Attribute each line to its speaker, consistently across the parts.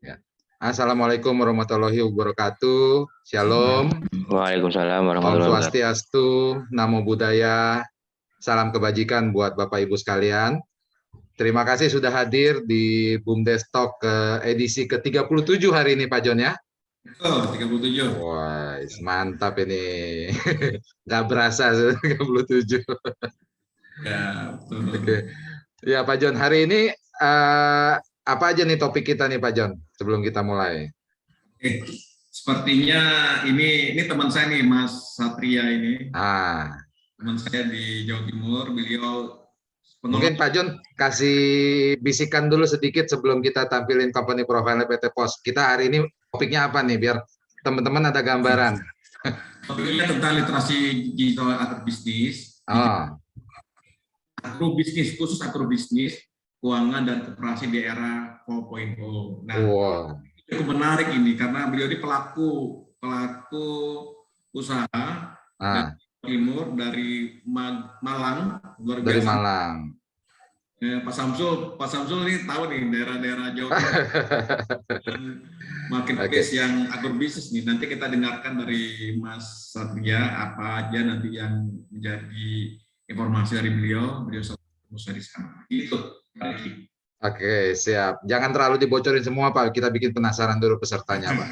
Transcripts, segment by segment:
Speaker 1: Ya. Assalamualaikum warahmatullahi wabarakatuh. Shalom,
Speaker 2: Waalaikumsalam
Speaker 1: Om
Speaker 2: warahmatullahi wabarakatuh.
Speaker 1: Swastiastu, Namo Buddhaya, salam kebajikan buat Bapak Ibu sekalian. Terima kasih sudah hadir di BUMDes Talk edisi ke-37 hari ini Pak Jon ya.
Speaker 3: Oh, 37.
Speaker 1: Wah, mantap ini. Nggak berasa 37.
Speaker 3: Ya, betul.
Speaker 1: Oke. Ya Pak Jon, hari ini apa aja nih topik kita nih Pak Jon sebelum kita mulai?
Speaker 3: Sepertinya ini teman saya nih, Mas Satria ini.
Speaker 1: Ah,
Speaker 3: Teman saya di Jawa Timur, beliau
Speaker 1: mungkin
Speaker 3: pengelola.
Speaker 1: Pak Jun kasih bisikan dulu sedikit sebelum kita tampilin company profile PT Pos. Kita hari ini topiknya apa nih biar teman-teman ada gambaran.
Speaker 3: Topiknya tentang literasi digital agrobisnis,
Speaker 1: Oh,
Speaker 3: agrobisnis khusus agrobisnis, keuangan dan koperasi di era 4.0. Nah,
Speaker 1: wow.
Speaker 3: cukup menarik ini karena beliau ini pelaku usaha dari
Speaker 1: Ah,
Speaker 3: Timur, dari Malang, luar
Speaker 1: dari
Speaker 3: biasa.
Speaker 1: Malang.
Speaker 3: Pak Samsul ini tahu nih daerah-daerah Jawa Timur marketplace
Speaker 1: Oke.
Speaker 3: yang agrobisnis nih. Nanti kita dengarkan dari Mas Satria apa aja nanti yang menjadi informasi dari beliau selesai di sana. Itu.
Speaker 1: Oke, siap. Jangan terlalu dibocorin semua, Pak. Kita bikin penasaran dulu pesertanya, Pak.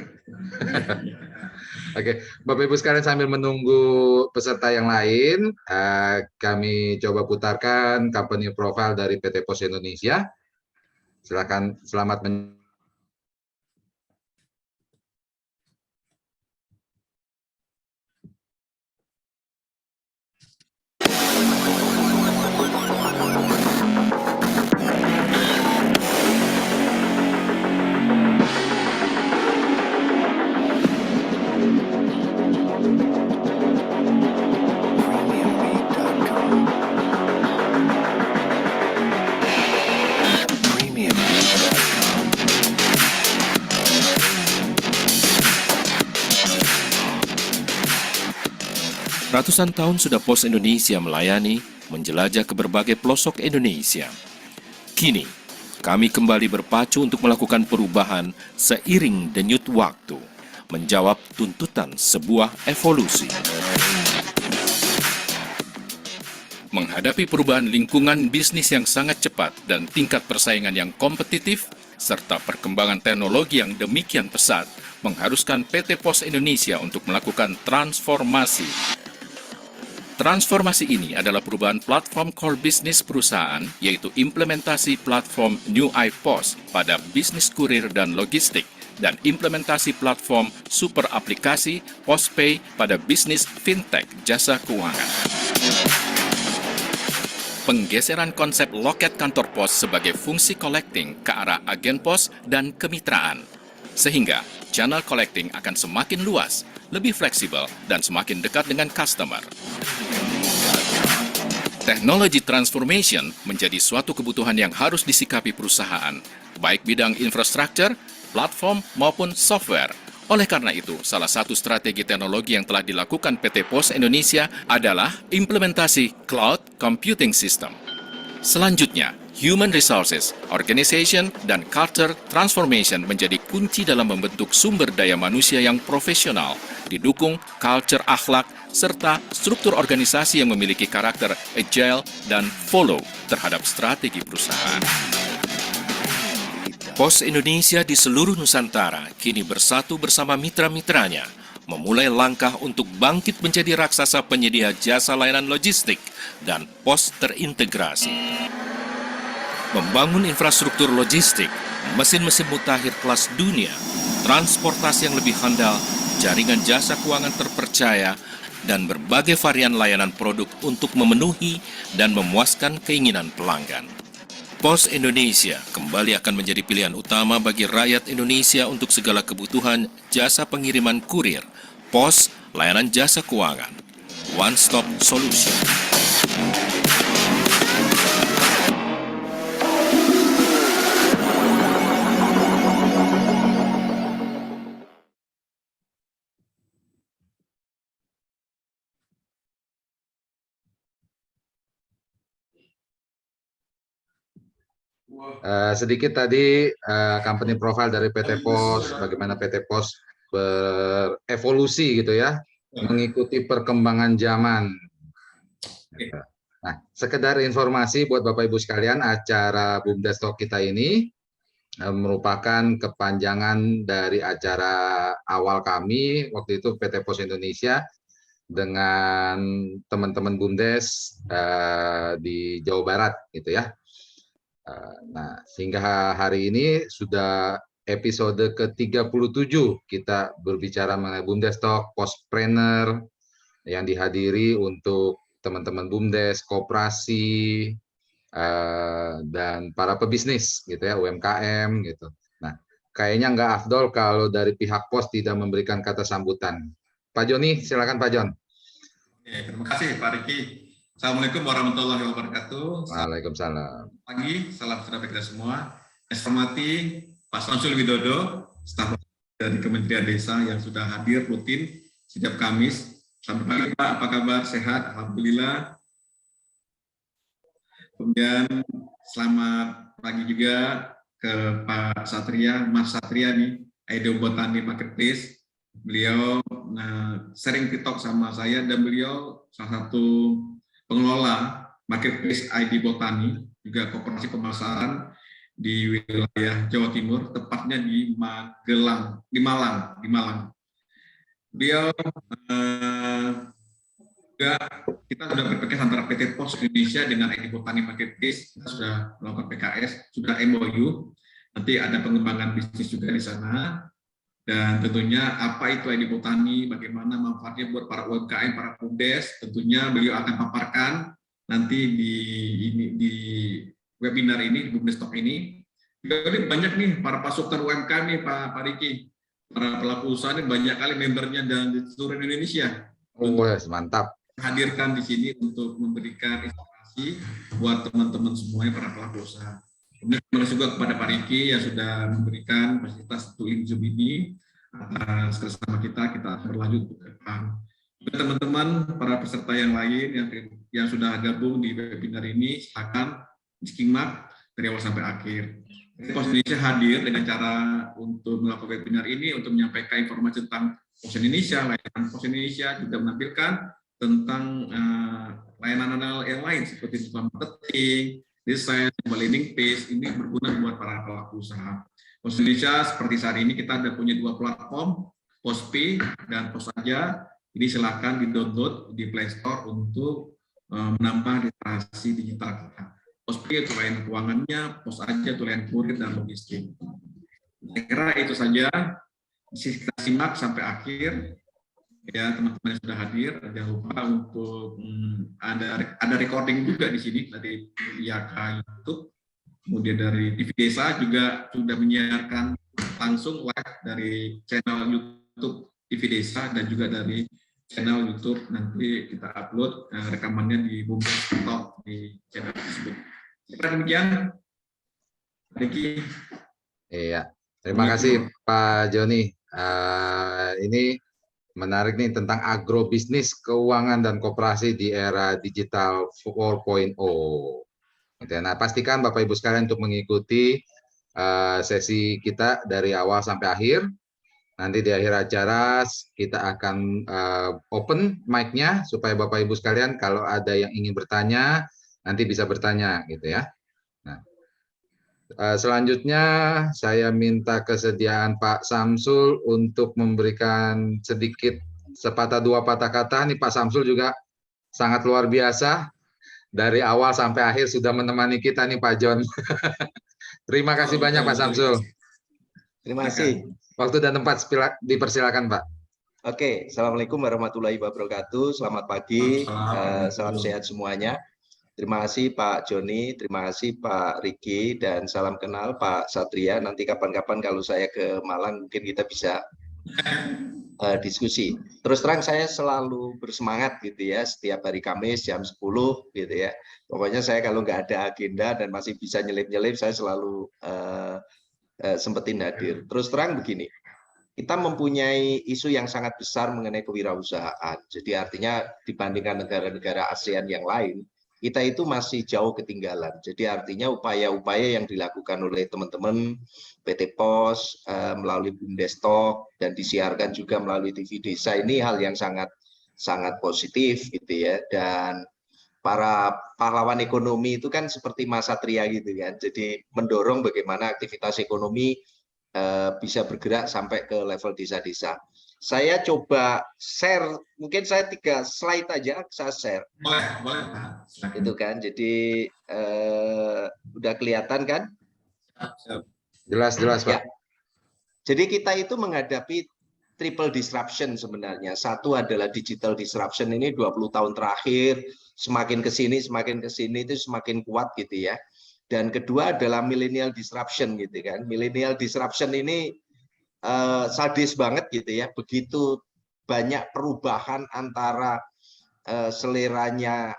Speaker 1: Oke, Bapak Ibu sekalian sambil menunggu peserta yang lain, kami coba putarkan company profile dari PT Pos Indonesia. Silakan, selamat
Speaker 4: Ratusan tahun sudah Pos Indonesia melayani, menjelajah ke berbagai pelosok Indonesia. Kini, kami kembali berpacu untuk melakukan perubahan seiring denyut waktu, menjawab tuntutan sebuah evolusi. Menghadapi perubahan lingkungan bisnis yang sangat cepat dan tingkat persaingan yang kompetitif, serta perkembangan teknologi yang demikian pesat, mengharuskan PT Pos Indonesia untuk melakukan transformasi. Transformasi ini adalah perubahan platform core bisnis perusahaan, yaitu implementasi platform New iPos pada bisnis kurir dan logistik, dan implementasi platform super aplikasi PosPay pada bisnis fintech jasa keuangan. Penggeseran konsep loket kantor pos sebagai fungsi collecting ke arah agen pos dan kemitraan, sehingga channel collecting akan semakin luas, lebih fleksibel, dan semakin dekat dengan customer. Teknologi transformation menjadi suatu kebutuhan yang harus disikapi perusahaan, baik bidang infrastruktur, platform, maupun software. Oleh karena itu, salah satu strategi teknologi yang telah dilakukan PT Pos Indonesia adalah implementasi Cloud Computing System. Selanjutnya, Human Resources, Organization, dan Culture Transformation menjadi kunci dalam membentuk sumber daya manusia yang profesional, didukung culture akhlak, serta struktur organisasi yang memiliki karakter agile dan follow terhadap strategi perusahaan. Pos Indonesia di seluruh Nusantara kini bersatu bersama mitra-mitranya, memulai langkah untuk bangkit menjadi raksasa penyedia jasa layanan logistik dan pos terintegrasi. Membangun infrastruktur logistik, mesin-mesin mutakhir kelas dunia, transportasi yang lebih handal, jaringan jasa keuangan terpercaya, dan berbagai varian layanan produk untuk memenuhi dan memuaskan keinginan pelanggan. Pos Indonesia kembali akan menjadi pilihan utama bagi rakyat Indonesia untuk segala kebutuhan jasa pengiriman kurir, pos, layanan jasa keuangan. One Stop Solution.
Speaker 1: Sedikit tadi company profile dari PT POS, bagaimana PT POS berevolusi gitu ya, mengikuti perkembangan zaman. Nah, sekedar informasi buat Bapak Ibu sekalian, acara BUMDes Talk kita ini merupakan kepanjangan dari acara awal kami waktu itu PT POS Indonesia dengan teman-teman BUMDes di Jawa Barat gitu ya. Nah, sehingga hari ini sudah episode ke-37 kita berbicara mengenai BUMDes Talk Postpreneur yang dihadiri untuk teman-teman BUMDes, koperasi, dan para pebisnis gitu ya, UMKM gitu. Nah, kayaknya nggak afdol kalau dari pihak POS tidak memberikan kata sambutan. Pak Joni, silakan Pak Jon.
Speaker 3: Terima kasih Pak Riki. Assalamualaikum warahmatullahi wabarakatuh.
Speaker 1: Waalaikumsalam.
Speaker 3: Pagi, salam sejahtera kita semua. Saya hormati Pak Samsul Widodo, staf dari Kementerian Desa yang sudah hadir rutin setiap Kamis. Selamat pagi Pak, apa kabar? Sehat? Alhamdulillah. Kemudian selamat pagi juga ke Pak Satria, Mas Satria nih, ID Botani Marketplace. Beliau sering TikTok sama saya dan beliau salah satu pengelola Marketplace ID Botani, juga koperasi pemasaran di wilayah Jawa Timur, tepatnya di Magelang, di Malang. Beliau juga kita sudah berpikir antara PT POS Indonesia dengan ID Botani Marketplace, kita sudah melakukan PKS, sudah MOU, nanti ada pengembangan bisnis juga di sana. Dan tentunya apa itu ID Botani, bagaimana manfaatnya buat para UMKM, para BUMDes, tentunya beliau akan paparkan nanti di webinar ini, di BUMDes Talk ini. Jadi banyak nih para pasukan UMKM nih Pak Riki, para pelaku usaha ini banyak kali membernya dan di seluruh Indonesia.
Speaker 1: Mantap.
Speaker 3: Hadirkan di sini untuk memberikan inspirasi buat teman-teman semuanya para pelaku usaha. Kemudian terima kasih juga kepada Pak Riki yang sudah memberikan fasilitas tooling Zoom ini atas kerjasama kita berlanjut ke depan. Juga teman-teman para peserta yang lain yang sudah gabung di webinar ini, silakan simak dari awal sampai akhir. POS Indonesia hadir dengan cara untuk melakukan webinar ini untuk menyampaikan informasi tentang POS Indonesia, layanan POS Indonesia, juga menampilkan tentang layanan yang lain seperti marketing, desain, landing page, ini berguna buat para pelaku usaha. POS Indonesia seperti saat ini kita ada punya 2 platform, POSPay dan POS Aja. Ini silakan di-download di Play Store untuk menambah literasi digital kita. POSPay itu layanan keuangannya, POS Aja itu layanan kurir dan logistik. Saya kira itu saja. Kita simak sampai akhir. Ya, teman-teman yang sudah hadir, jangan lupa untuk ada recording juga di sini dari IAK YouTube, kemudian dari TV Desa juga sudah menyiarkan langsung live dari channel YouTube TV Desa dan juga dari channel YouTube nanti kita upload rekamannya di BUMDes Talk di channel tersebut. Seperti demikian, Riki.
Speaker 1: Iya, terima kasih Pak Joni. Ini menarik nih tentang agrobisnis, keuangan, dan koperasi di era digital 4.0. Nah, pastikan Bapak Ibu sekalian untuk mengikuti sesi kita dari awal sampai akhir. Nanti di akhir acara kita akan open mic-nya supaya Bapak Ibu sekalian kalau ada yang ingin bertanya, nanti bisa bertanya gitu ya. Nah, selanjutnya saya minta kesediaan Pak Samsul untuk memberikan sedikit sepatah dua patah kata. Nih Pak Samsul juga sangat luar biasa. Dari awal sampai akhir sudah menemani kita nih Pak Jon. Terima kasih banyak Pak Samsul.
Speaker 2: Terima kasih.
Speaker 1: Waktu dan tempat dipersilakan Pak.
Speaker 2: Oke, Assalamualaikum warahmatullahi wabarakatuh. Selamat pagi, salam sehat semuanya. Terima kasih Pak Joni, terima kasih Pak Riki, dan salam kenal Pak Satria. Nanti kapan-kapan kalau saya ke Malang mungkin kita bisa diskusi. Terus terang saya selalu bersemangat gitu ya, setiap hari Kamis jam 10 gitu ya. Pokoknya saya kalau nggak ada agenda dan masih bisa nyelip-nyelip, saya selalu sempetin hadir. Terus terang begini, kita mempunyai isu yang sangat besar mengenai kewirausahaan. Jadi artinya dibandingkan negara-negara ASEAN yang lain, kita itu masih jauh ketinggalan. Jadi artinya upaya-upaya yang dilakukan oleh teman-teman PT POS melalui Bumdestok dan disiarkan juga melalui TV Desa ini hal yang sangat positif gitu ya. Dan para pahlawan ekonomi itu kan seperti Mas Satria gitu kan. Jadi mendorong bagaimana aktivitas ekonomi bisa bergerak sampai ke level desa-desa. Saya coba share, mungkin saya 3 slide aja saya share.
Speaker 3: Boleh Pak.
Speaker 2: Itu kan, jadi udah kelihatan kan?
Speaker 1: Jelas Pak.
Speaker 2: Ya. Jadi kita itu menghadapi triple disruption sebenarnya. Satu adalah digital disruption ini 20 tahun terakhir, semakin ke sini itu semakin kuat gitu ya. Dan kedua adalah millennial disruption gitu kan. Millennial disruption ini sadis banget gitu ya. Begitu banyak perubahan antara seleranya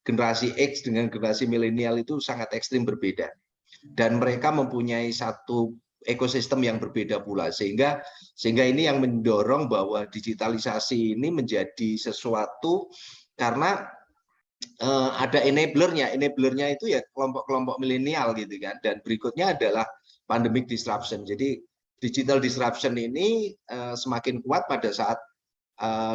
Speaker 2: generasi X dengan generasi milenial itu sangat ekstrim berbeda. Dan mereka mempunyai satu ekosistem yang berbeda pula. Sehingga ini yang mendorong bahwa digitalisasi ini menjadi sesuatu karena ada enablernya. Enablernya itu ya kelompok-kelompok milenial gitu kan. Dan berikutnya adalah pandemic disruption. Jadi digital disruption ini semakin kuat pada saat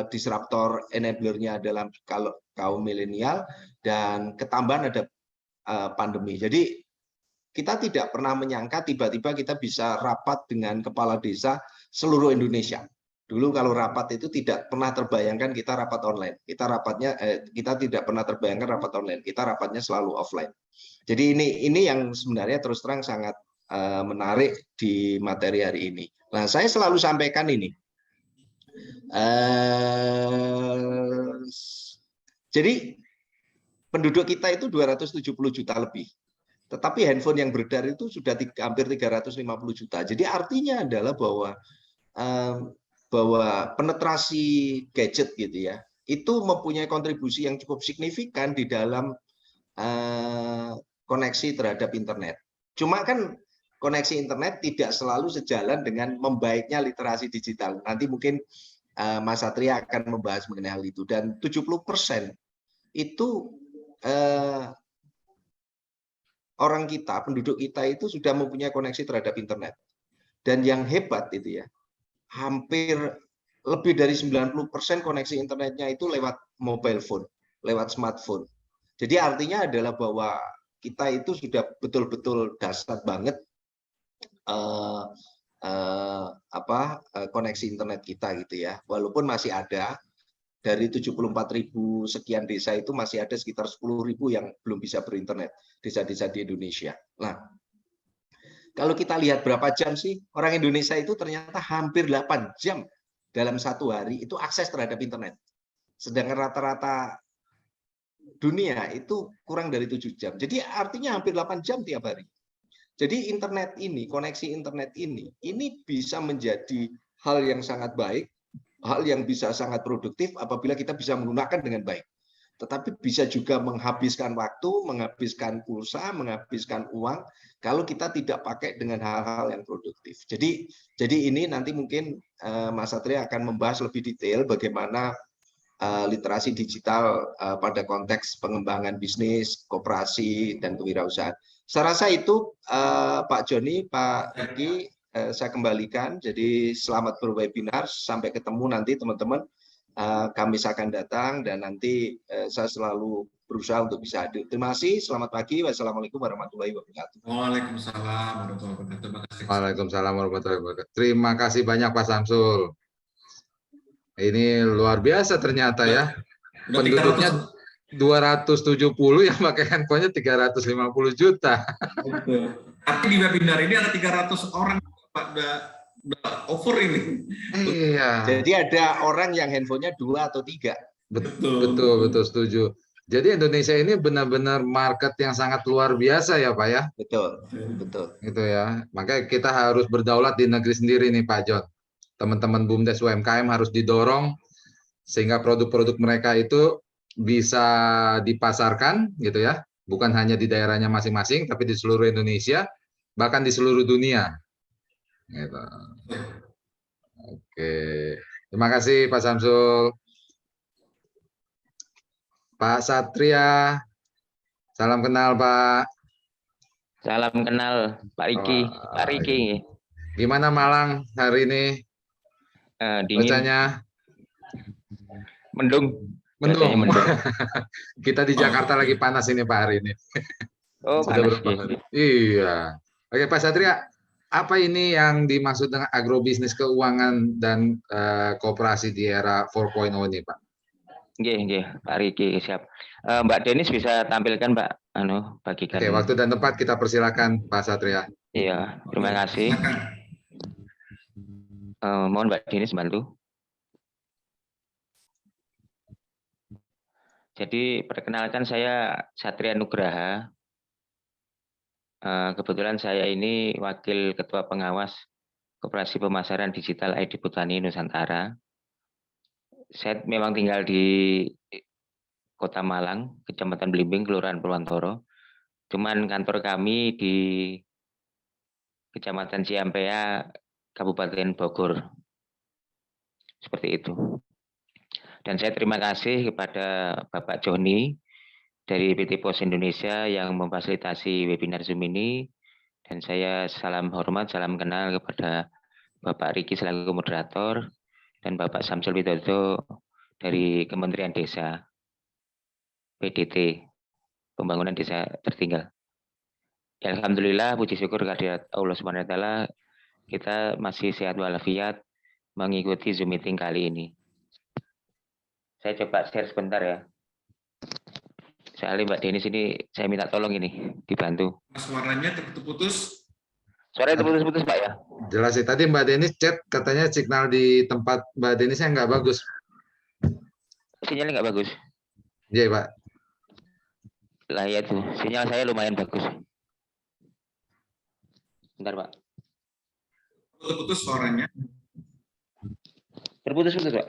Speaker 2: disruptor enablernya adalah kalau kaum milenial dan ketambahan ada pandemi. Jadi kita tidak pernah menyangka tiba-tiba kita bisa rapat dengan kepala desa seluruh Indonesia. Dulu kalau rapat itu tidak pernah terbayangkan kita rapat online. Kita tidak pernah terbayangkan rapat online. Kita rapatnya selalu offline. Jadi ini yang sebenarnya terus terang sangat menarik di materi hari ini. Nah, saya selalu sampaikan ini. Jadi penduduk kita itu 270 juta lebih. Tetapi handphone yang beredar itu sudah hampir 350 juta. Jadi artinya adalah bahwa penetrasi gadget gitu ya, itu mempunyai kontribusi yang cukup signifikan di dalam koneksi terhadap internet. Cuma kan koneksi internet tidak selalu sejalan dengan membaiknya literasi digital. Nanti mungkin Mas Satria akan membahas mengenai hal itu. Dan 70% itu orang kita, penduduk kita itu sudah mempunyai koneksi terhadap internet. Dan yang hebat itu ya, hampir lebih dari 90% koneksi internetnya itu lewat mobile phone, lewat smartphone. Jadi artinya adalah bahwa kita itu sudah betul-betul dahsyat banget koneksi internet kita gitu ya. Walaupun masih ada dari 74.000 sekian desa itu masih ada sekitar 10.000 yang belum bisa berinternet, desa-desa di Indonesia. Nah, kalau kita lihat berapa jam sih orang Indonesia itu ternyata hampir 8 jam dalam satu hari itu akses terhadap internet. Sedangkan rata-rata dunia itu kurang dari 7 jam. Jadi artinya hampir 8 jam tiap hari. Jadi internet ini, koneksi internet ini bisa menjadi hal yang sangat baik, hal yang bisa sangat produktif apabila kita bisa menggunakan dengan baik. Tetapi bisa juga menghabiskan waktu, menghabiskan pulsa, menghabiskan uang kalau kita tidak pakai dengan hal-hal yang produktif. Jadi ini nanti mungkin Mas Satria akan membahas lebih detail bagaimana literasi digital pada konteks pengembangan bisnis, koperasi, dan kewirausahaan. Saya rasa itu Pak Joni, Pak Riki, saya kembalikan. Jadi selamat berwebinar, sampai ketemu nanti teman-teman. Kamis akan datang dan nanti saya selalu berusaha untuk bisa hadir. Terima kasih, selamat pagi, wassalamualaikum warahmatullahi wabarakatuh.
Speaker 3: Waalaikumsalam warahmatullahi wabarakatuh.
Speaker 1: Waalaikumsalam warahmatullahi wabarakatuh. Terima kasih banyak Pak Samsul. Ini luar biasa ternyata ya. Penduduknya 270 yang pakai handphonenya 350 juta.
Speaker 3: Betul. Tapi di webinar ini ada 300 orang Pak, udah over ini.
Speaker 1: Iya.
Speaker 2: Jadi ada orang yang handphonenya 2 atau 3.
Speaker 1: Betul setuju. Jadi Indonesia ini benar-benar market yang sangat luar biasa ya Pak ya.
Speaker 2: Betul.
Speaker 1: Gitu ya. Makanya kita harus berdaulat di negeri sendiri nih Pak John. Teman-teman BUMDes UMKM harus didorong sehingga produk-produk mereka itu bisa dipasarkan gitu ya, bukan hanya di daerahnya masing-masing tapi di seluruh Indonesia, bahkan di seluruh dunia gitu. Oke, terima kasih Pak Samsul. Pak Satria. Salam kenal, Pak.
Speaker 5: Salam kenal Pak Riki. Pak Riki,
Speaker 1: Gimana Malang hari ini?
Speaker 5: dingin,
Speaker 1: Bacanya
Speaker 5: mendung.
Speaker 1: mendung.
Speaker 5: Cuacanya mendung.
Speaker 1: Kita di Jakarta lagi panas ini Pak hari ini.
Speaker 5: Oh,
Speaker 1: Sudah
Speaker 5: panas
Speaker 1: berapa
Speaker 5: ya.
Speaker 1: hari? Iya. Oke Pak Satria, apa ini yang dimaksud dengan agrobisnis keuangan dan koperasi di era 4.0 ini Pak?
Speaker 5: Nggih, Pak Riki, siap. Mbak Denis bisa tampilkan, Mbak, bagikan.
Speaker 1: Oke, waktu dan tempat kita persilakan Pak Satria.
Speaker 5: Iya, terima kasih.
Speaker 3: Silakan.
Speaker 5: Mohon Mbak Denis bantu. Jadi perkenalkan, saya Satria Nugraha. Kebetulan saya ini Wakil Ketua Pengawas Koperasi Pemasaran Digital ID Petani Nusantara. Saya memang tinggal di Kota Malang, Kecamatan Blimbing, Kelurahan Purwantoro. Cuman kantor kami di Kecamatan Ciampea, Kabupaten Bogor. Seperti itu. Dan saya terima kasih kepada Bapak Joni dari PT Pos Indonesia yang memfasilitasi webinar Zoom ini. Dan saya salam hormat, salam kenal kepada Bapak Riki selaku moderator dan Bapak Samsul Widodo dari Kementerian Desa, PDT, Pembangunan Desa Tertinggal. Ya, alhamdulillah, puji syukur kehadirat Allah Subhanahu wa taala, kita masih sehat walafiat mengikuti Zoom meeting kali ini. Saya coba share sebentar ya. Soalnya Mbak Denis ini saya minta tolong ini dibantu.
Speaker 3: Suaranya terputus.
Speaker 5: Suaranya terputus-putus Pak ya?
Speaker 1: Jelas sih. Tadi Mbak Denis chat katanya signal di tempat Mbak Denisnya nggak bagus.
Speaker 5: Sinyalnya nggak bagus.
Speaker 1: Iya Pak.
Speaker 5: Lah ya tuh, sinyal saya lumayan bagus. Bentar Pak.
Speaker 3: Terputus suaranya.
Speaker 5: Terputus-putus Pak.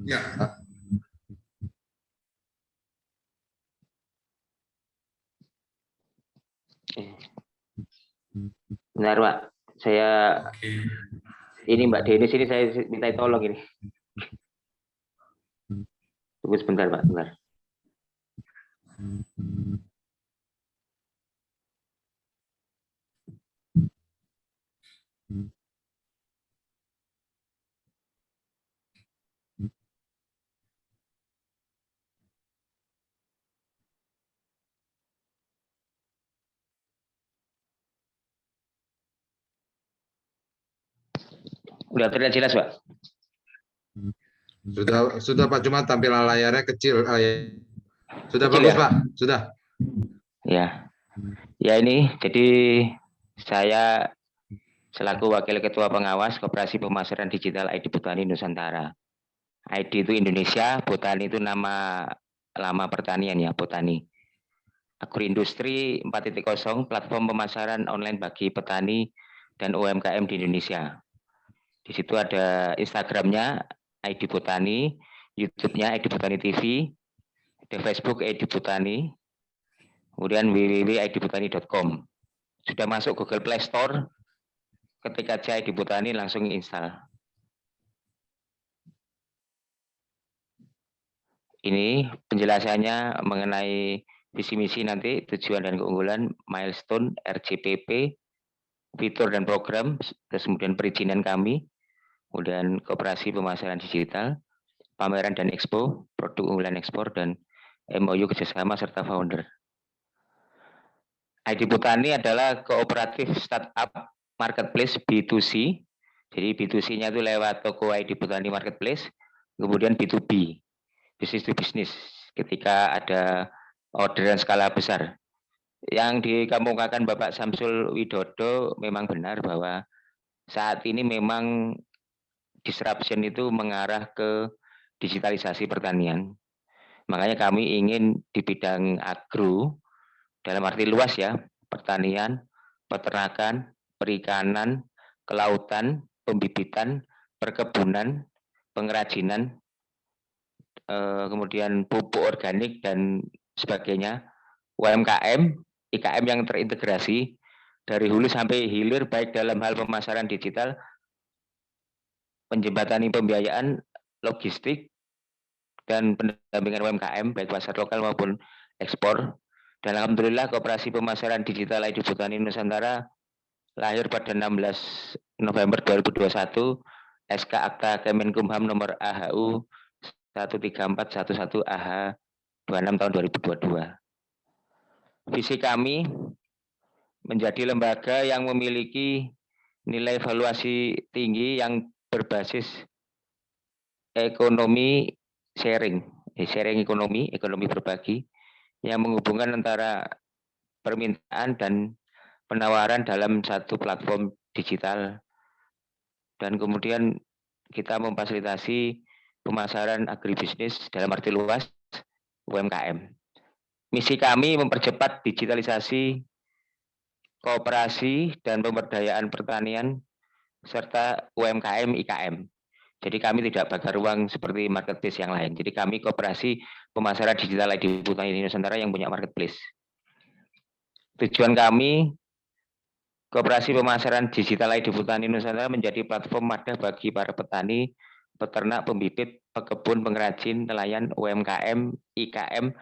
Speaker 3: Ya.
Speaker 5: Benar Pak. Saya ini Mbak Denis ini saya minta tolong ini. Tunggu sebentar Pak, bentar. Udah terlihat jelas Pak?
Speaker 1: Sudah Pak, cuma tampilan layarnya kecil. Sudah
Speaker 5: Kecil
Speaker 1: bagus
Speaker 5: ya?
Speaker 1: Pak, sudah.
Speaker 5: Ya. Ya ini jadi saya selaku Wakil Ketua Pengawas Koperasi Pemasaran Digital ID Petani Nusantara. ID itu Indonesia, Botani itu nama lama pertanian ya, Botani. Agroindustri 4.0, platform pemasaran online bagi petani dan UMKM di Indonesia. Di situ ada Instagramnya ID Botani, YouTube-nya ID Botani TV, ada Facebook ID Botani, kemudian www.idbotani.com. Sudah masuk Google Play Store, ketika aja ID Botani langsung install. Ini penjelasannya mengenai visi misi nanti, tujuan dan keunggulan, milestone, RCPP, fitur dan program, terus kemudian perizinan kami, kemudian koperasi pemasaran digital, pameran dan expo, produk unggulan ekspor, dan MOU kerjasama serta founder. ID Botani adalah kooperatif startup marketplace B2C. Jadi B2C-nya itu lewat toko ID Botani Marketplace, kemudian B2B, business to business, ketika ada orderan skala besar. Yang dikemukakan Bapak Samsul Widodo memang benar bahwa saat ini memang disruption itu mengarah ke digitalisasi pertanian. Makanya kami ingin di bidang agro, dalam arti luas ya, pertanian, peternakan, perikanan, kelautan, pembibitan, perkebunan, pengrajinan, kemudian pupuk organik dan sebagainya, UMKM, IKM yang terintegrasi dari hulu sampai hilir, baik dalam hal pemasaran digital, menjembatani pembiayaan, logistik, dan pendampingan UMKM baik pasar lokal maupun ekspor. Dan alhamdulillah Koperasi Pemasaran Digital ID Botani Nusantara lahir pada 16 November 2021, SK Akta Kemenkumham nomor AHU 13411 AH 26 tahun 2022. Visi kami menjadi lembaga yang memiliki nilai valuasi tinggi yang berbasis ekonomi sharing ekonomi berbagi yang menghubungkan antara permintaan dan penawaran dalam satu platform digital, dan kemudian kita memfasilitasi pemasaran agribisnis dalam arti luas UMKM. Misi kami mempercepat digitalisasi kooperasi dan pemberdayaan pertanian serta UMKM IKM. Jadi kami tidak bakar uang seperti marketplace yang lain. Jadi kami Koperasi Pemasaran Digital ID Botani Nusantara yang punya marketplace. Tujuan kami Koperasi Pemasaran Digital ID Botani Nusantara menjadi platform wadah bagi para petani, peternak, pembibit, pekebun, pengrajin, nelayan, UMKM, IKM,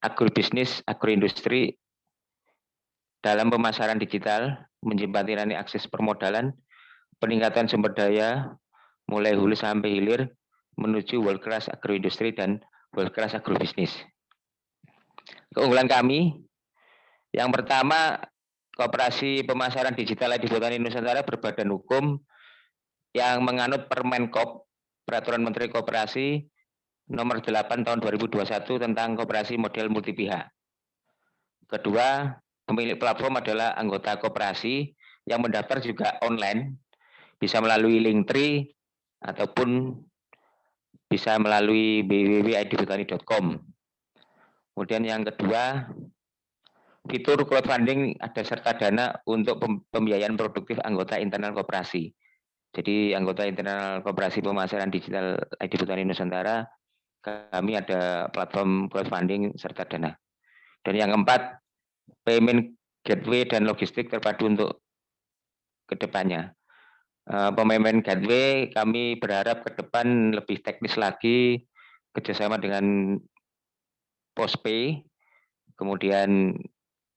Speaker 5: agrobisnis, agroindustri dalam pemasaran digital, menjembatani akses permodalan, peningkatan sumber daya, mulai hulu sampai hilir, menuju world class agroindustri dan world class agrobisnis. Keunggulan kami, yang pertama, Koperasi Pemasaran Digital ID Botani Nusantara berbadan hukum yang menganut Permenkop, Peraturan Menteri Koperasi Nomor 8 Tahun 2021 tentang koperasi model multipihak. Kedua, pemilik platform adalah anggota koperasi yang mendaftar juga online, bisa melalui Linktree ataupun bisa melalui www.idbotani.com. Kemudian yang kedua, fitur crowdfunding ada serta dana untuk pembiayaan produktif anggota internal koperasi. Jadi anggota internal Koperasi Pemasaran Digital ID Botani Nusantara, kami ada platform crowdfunding serta dana. Dan yang keempat, payment gateway dan logistik terpadu untuk kedepannya. Payment gateway kami berharap ke depan lebih teknis lagi, kerjasama dengan Postpay, kemudian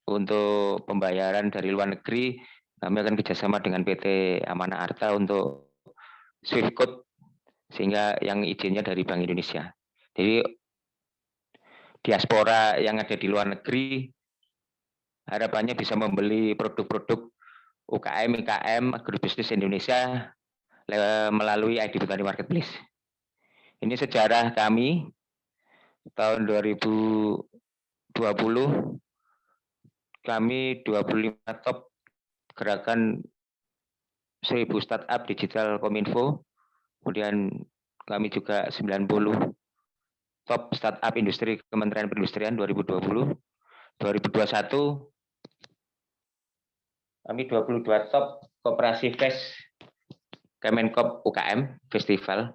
Speaker 5: untuk pembayaran dari luar negeri kami akan kerjasama dengan PT Amanah Arta untuk Swift Code, sehingga yang izinnya dari Bank Indonesia. Jadi diaspora yang ada di luar negeri harapannya bisa membeli produk-produk UKM, IKM, agrobisnis Indonesia melalui ID Botani Marketplace. Ini sejarah kami tahun 2020, kami 25 top gerakan 1000 startup digital Kominfo, kemudian kami juga 90 top startup industri Kementerian Perindustrian 2020, 2021 kami 22 top Koperasi Fest Kemenkop UKM Festival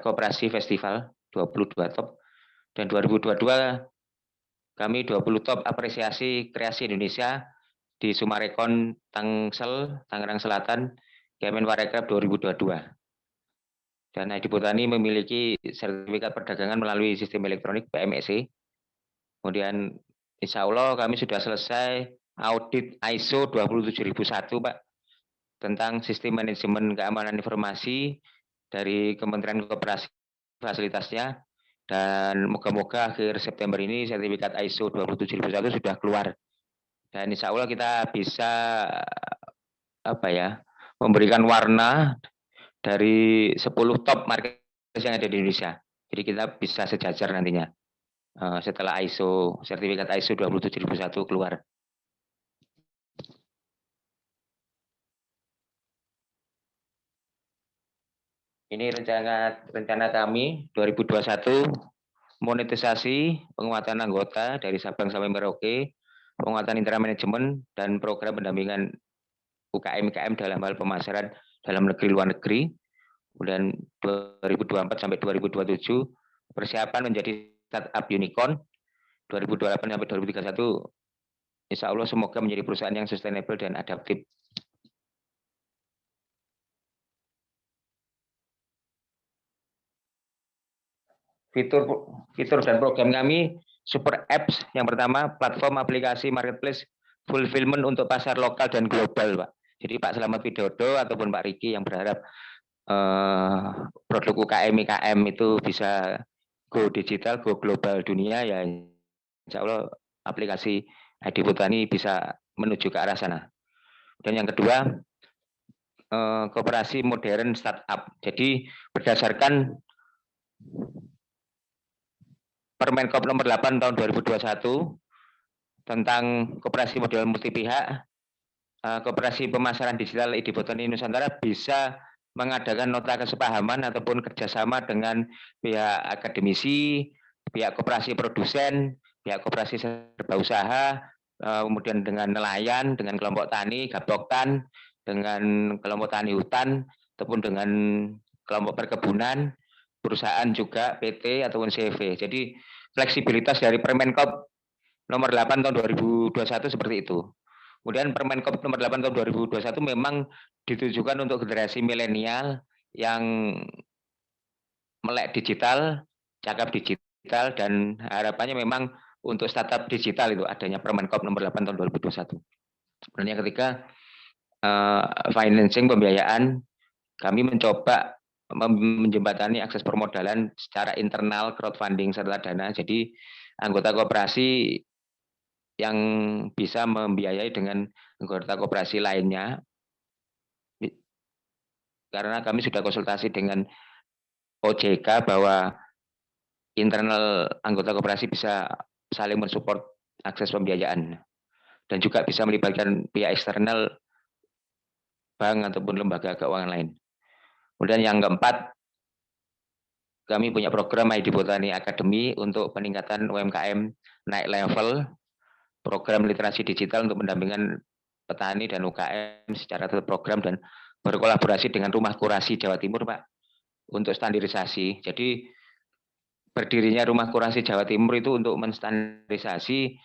Speaker 5: Koperasi Festival 22 top, dan 2022 kami 20 top apresiasi kreasi Indonesia di Sumarekon Tangsel Tangerang Selatan Kemenparekraf 2022. Dan ID Botani memiliki sertifikat perdagangan melalui sistem elektronik PMSC. Kemudian insya Allah kami sudah selesai audit ISO 27001 Pak, tentang sistem manajemen keamanan informasi dari Kementerian Koperasi fasilitasnya, dan moga-moga akhir September ini sertifikat ISO 27001 sudah keluar, dan insya Allah kita bisa memberikan warna dari 10 top market yang ada di Indonesia. Jadi kita bisa sejajar nantinya setelah sertifikat ISO 27001 keluar. Ini rencana kami 2021, monetisasi penguatan anggota dari Sabang sampai Merauke, penguatan internal manajemen, dan program pendampingan UKM-IKM dalam hal pemasaran dalam negeri luar negeri. Kemudian 2024 sampai 2027 persiapan menjadi startup unicorn. 2028 sampai 2031 insya Allah semoga menjadi perusahaan yang sustainable dan adaptif. fitur dan program kami super apps. Yang pertama, platform aplikasi marketplace fulfillment untuk pasar lokal dan global, Pak. Jadi Pak Slamet Widodo ataupun Pak Riki yang berharap produk UKM IKM itu bisa go digital, go global dunia, ya insya Allah aplikasi ID Petani bisa menuju ke arah sana. Dan yang kedua, koperasi modern startup. Jadi berdasarkan Permenkop nomor 8 tahun 2021 tentang koperasi model multi pihak, koperasi pemasaran digital ID Petani Nusantara bisa mengadakan nota kesepahaman ataupun kerjasama dengan pihak akademisi, pihak koperasi produsen, pihak koperasi serba usaha, kemudian dengan nelayan, dengan kelompok tani, gapoktan, dengan kelompok tani hutan, ataupun dengan kelompok perkebunan, perusahaan juga PT ataupun CV. Jadi fleksibilitas dari Permenkop nomor 8 tahun 2021 seperti itu. Kemudian Permenkop nomor 8 tahun 2021 memang ditujukan untuk generasi milenial yang melek digital, cakap digital, dan harapannya memang untuk startup digital itu adanya Permenkop nomor 8 tahun 2021. Dan yang ketiga, financing pembiayaan, kami mencoba menjembatani akses permodalan secara internal, crowdfunding serta dana. Jadi anggota koperasi yang bisa membiayai dengan anggota koperasi lainnya, karena kami sudah konsultasi dengan OJK bahwa internal anggota koperasi bisa saling mensupport akses pembiayaan dan juga bisa melibatkan pihak eksternal, bank ataupun lembaga keuangan lain. Kemudian yang keempat, kami punya program ID Petani Academy untuk peningkatan UMKM naik level, program literasi digital untuk pendampingan petani dan UKM secara terprogram dan berkolaborasi dengan Rumah Kurasi Jawa Timur, Pak, untuk standarisasi. Jadi berdirinya Rumah Kurasi Jawa Timur itu untuk menstandarisasi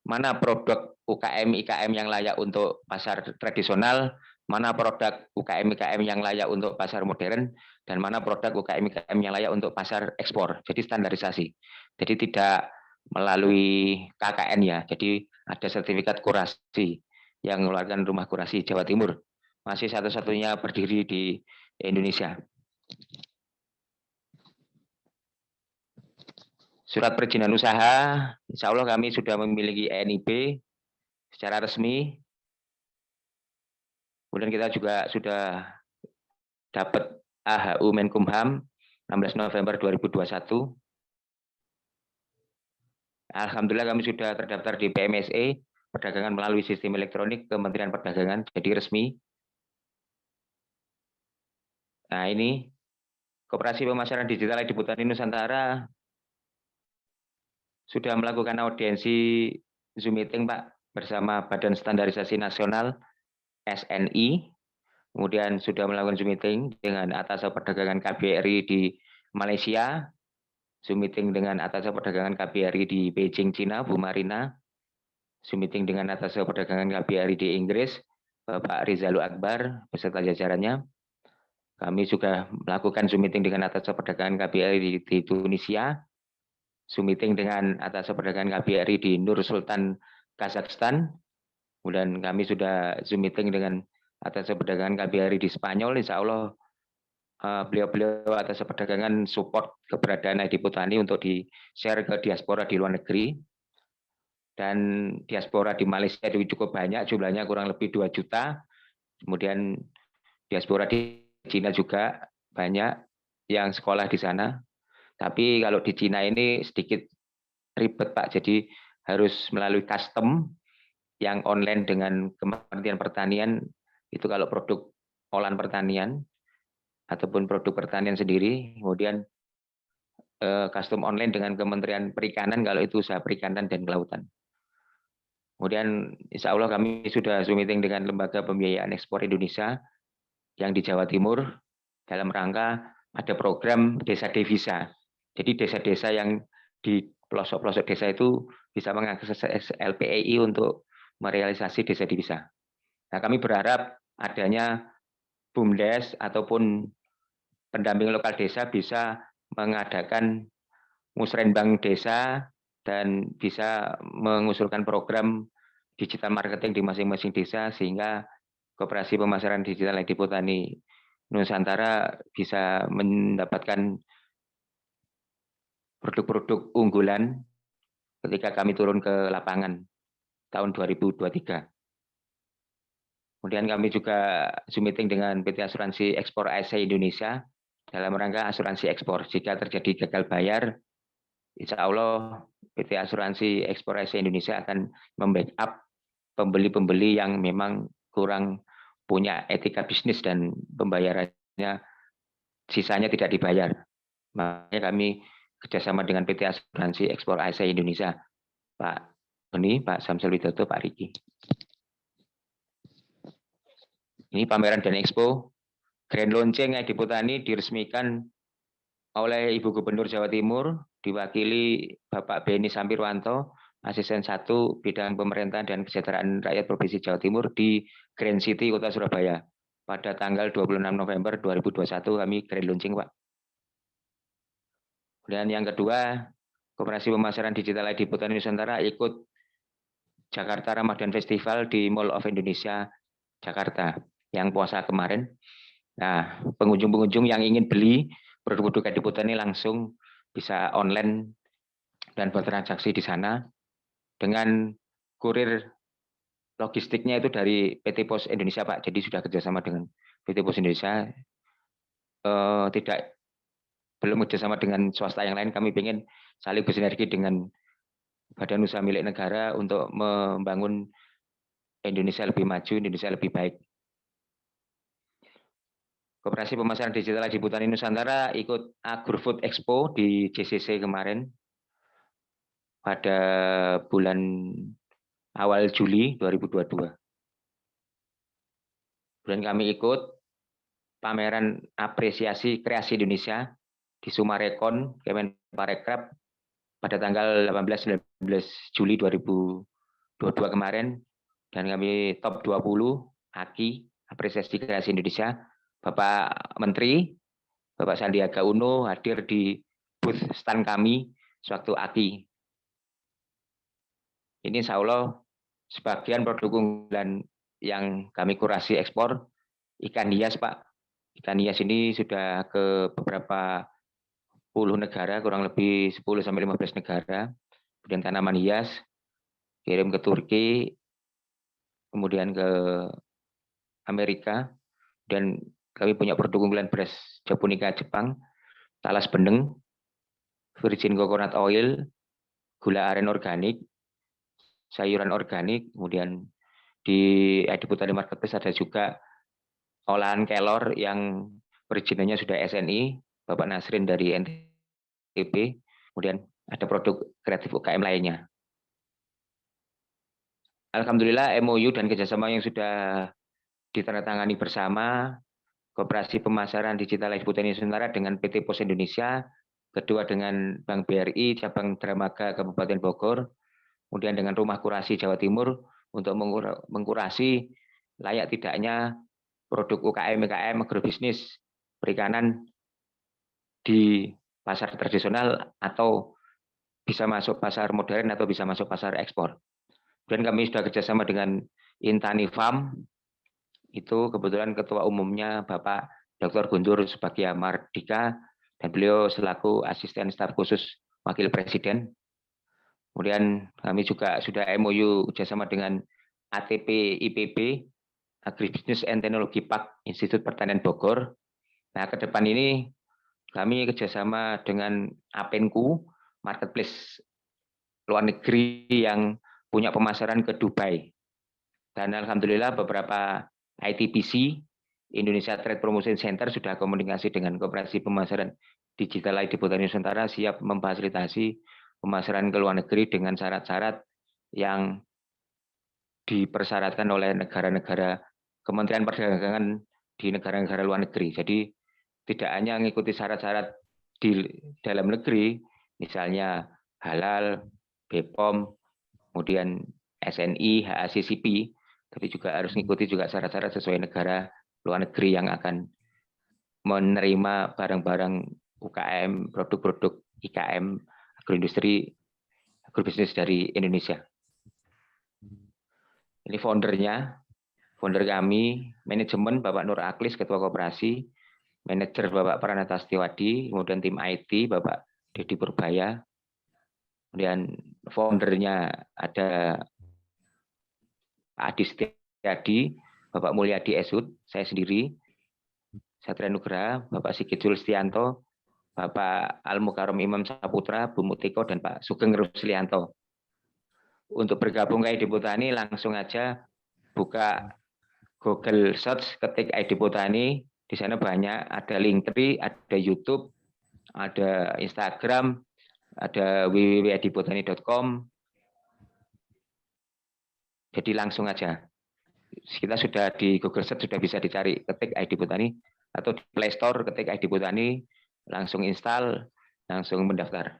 Speaker 5: mana produk UKM IKM yang layak untuk pasar tradisional, mana produk UKM IKM yang layak untuk pasar modern, dan mana produk UKM IKM yang layak untuk pasar ekspor. Jadi standarisasi. Jadi tidak melalui KKN ya. Jadi ada sertifikat kurasi yang mengeluarkan Rumah Kurasi Jawa Timur. Masih satu-satunya berdiri di Indonesia. Surat perizinan usaha, insya Allah kami sudah memiliki NIB secara resmi. Kemudian kita juga sudah dapat AHU Menkumham 16 November 2021. Alhamdulillah kami sudah terdaftar di PMSE, perdagangan melalui sistem elektronik Kementerian Perdagangan, jadi resmi. Nah ini, Koperasi Pemasaran Digital ID Petani Nusantara sudah melakukan audiensi Zoom meeting, Pak, bersama Badan Standarisasi Nasional SNI, kemudian sudah melakukan Zoom meeting dengan Atas Perdagangan KBRI di Malaysia, Zoom meeting dengan Atas Perdagangan KBRI di Beijing, Cina, Bu Marina, Zoom meeting dengan Atas Perdagangan KBRI di Inggris, Bapak Rizalul Akbar beserta jajarannya. Kami juga melakukan Zoom meeting dengan Atas Perdagangan KBRI di Tunisia, Zoom meeting dengan Atas Perdagangan KBRI di Nur Sultan, Kazakhstan. Kemudian kami sudah Zoom meeting dengan Atas Perdagangan KBRI di Spanyol. Insya Allah beliau-beliau Atas Perdagangan support keberadaan ID Petani untuk di-share ke diaspora di luar negeri. Dan diaspora di Malaysia itu cukup banyak, jumlahnya kurang lebih 2 juta. Kemudian diaspora di Cina juga banyak yang sekolah di sana. Tapi kalau di Cina ini sedikit ribet, Pak. Jadi harus melalui custom yang online dengan Kementerian Pertanian. Itu kalau produk olahan pertanian ataupun produk pertanian sendiri. Kemudian custom online dengan Kementerian Perikanan kalau itu usaha perikanan dan kelautan. Kemudian insya Allah kami sudah Zoom meeting dengan Lembaga Pembiayaan Ekspor Indonesia yang di Jawa Timur dalam rangka ada program desa devisa. Jadi desa-desa yang di pelosok-pelosok desa itu bisa mengakses LPEI untuk merealisasi desa devisa. Nah, kami berharap adanya BUMDes ataupun pendamping lokal desa bisa mengadakan musrenbang desa dan bisa mengusulkan program digital marketing di masing-masing desa sehingga Koperasi Pemasaran Digital ID Petani Nusantara bisa mendapatkan produk-produk unggulan ketika kami turun ke lapangan tahun 2023. Kemudian kami juga Zoom meeting dengan PT Asuransi Ekspor ASA Indonesia dalam rangka asuransi ekspor. Jika terjadi gagal bayar, insya Allah PT Asuransi Ekspor ASA Indonesia akan membackup pembeli-pembeli yang memang kurang punya etika bisnis dan pembayarannya sisanya tidak dibayar. Makanya kami kerjasama dengan PT Asuransi Ekspor ASA Indonesia, Pak Doni, Pak Samsul Widodo, Pak Riki. Ini pameran dan expo. Grand Launching ID Petani diresmikan oleh Ibu Gubernur Jawa Timur, diwakili Bapak Beni Sampirwanto, Asisten 1 Bidang Pemerintahan dan Kesejahteraan Rakyat Provinsi Jawa Timur di Grand City Kota Surabaya. Pada tanggal 26 November 2021 kami Grand Launching, Pak. Dan yang kedua, Koperasi Pemasaran Digital ID Petani Nusantara ikut Jakarta Ramadan Festival di Mall of Indonesia, Jakarta, yang puasa kemarin. Nah, pengunjung-pengunjung yang ingin beli produk-produk ID Petani langsung bisa online dan bertransaksi di sana dengan kurir logistiknya itu dari PT Pos Indonesia, Pak. Jadi sudah kerjasama dengan PT Pos Indonesia. Belum kerjasama dengan swasta yang lain. Kami ingin saling bersinergi dengan badan usaha milik negara untuk membangun Indonesia lebih maju, Indonesia lebih baik. Koperasi Pemasaran Digital ID Petani Nusantara ikut AgroFood Expo di JCC kemarin pada bulan awal Juli 2022. Dan kami ikut pameran apresiasi kreasi Indonesia di Sumarekon, Kemenparekraf pada tanggal 18-19 Juli 2022 kemarin. Dan kami top 20 AKI, apresiasi kreasi Indonesia. Bapak Menteri, Bapak Sandiaga Uno hadir di booth stand kami sewaktu AKI. Ini insya Allah sebagian produk unggulan yang kami kurasi ekspor, ikan hias, Pak. Ikan hias ini sudah ke beberapa puluh negara, kurang lebih 10-15 negara. Kemudian tanaman hias, kirim ke Turki, kemudian ke Amerika, dan kami punya produk unggulan beras Japonica Jepang, talas beneng, virgin coconut oil, gula aren organik, sayuran organik, kemudian di ID Petani Marketplace ada juga olahan kelor yang perizinannya sudah SNI, Bapak Nasrin dari NTB, kemudian ada produk kreatif UKM lainnya. Alhamdulillah MOU dan kerjasama yang sudah ditandatangani bersama Koperasi Pemasaran Digital ID Petani Nusantara dengan PT Pos Indonesia, kedua dengan Bank BRI cabang Dramaga Kabupaten Bogor, kemudian dengan Rumah Kurasi Jawa Timur untuk mengkurasi layak tidaknya produk UKM agrobisnis perikanan di pasar tradisional atau bisa masuk pasar modern atau bisa masuk pasar ekspor. Dan kami sudah kerjasama dengan Intani Farm, itu kebetulan ketua umumnya Bapak Dr. Guntur Subagya Mardika dan beliau selaku asisten staf khusus Wakil Presiden. Kemudian kami juga sudah MOU kerjasama dengan ATP IPB, Agribusiness and Technology Park Institut Pertanian Bogor. Nah, ke depan ini kami kerjasama dengan Apenku, marketplace luar negeri yang punya pemasaran ke Dubai. Dan alhamdulillah beberapa ITPC, Indonesia Trade Promotion Center, sudah komunikasi dengan Koperasi Pemasaran Digital ID Petani Nusantara siap memfasilitasi pemasaran ke luar negeri dengan syarat-syarat yang dipersyaratkan oleh negara-negara Kementerian Perdagangan di negara-negara luar negeri. Jadi tidak hanya mengikuti syarat-syarat di dalam negeri, misalnya halal, BPOM, kemudian SNI, HACCP, tapi juga harus mengikuti juga syarat-syarat sesuai negara luar negeri yang akan menerima barang-barang UKM, produk-produk IKM agroindustri, agrobisnis dari Indonesia. Ini founder kami, manajemen Bapak Nur Aklis, Ketua Koperasi, manajer Bapak Pranata Setiwadi, kemudian tim IT Bapak Dedi Purbaya, kemudian foundernya ada Pak Adi Setiadi, Bapak Mulyadi Esud, saya sendiri, Satria Nugraha, Bapak Sigit Sulistianto, Bapak Al-Mukarram Imam Saputra, Bu Mutiko, dan Pak Sugeng Ruslianto. Untuk bergabung ke ID Botani, langsung aja buka Google Search, ketik ID Botani. Di sana banyak, ada Linktree, ada YouTube, ada Instagram, ada www.idbotani.com. Jadi langsung aja. Kita sudah di Google Search sudah bisa dicari, ketik ID Botani, atau di Play Store ketik ID Botani, langsung install, langsung mendaftar.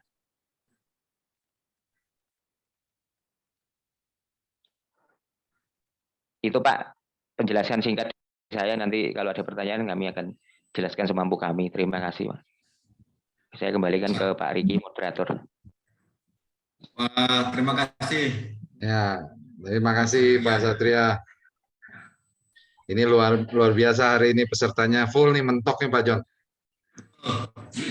Speaker 5: Itu Pak, penjelasan singkat saya. Nanti kalau ada pertanyaan kami akan jelaskan semampu kami. Terima kasih Pak. Saya kembalikan ke Pak Riki, moderator.
Speaker 3: Terima kasih.
Speaker 1: Ya, terima kasih Pak Satria. Ini luar biasa hari ini pesertanya full nih, mentok nih Pak John.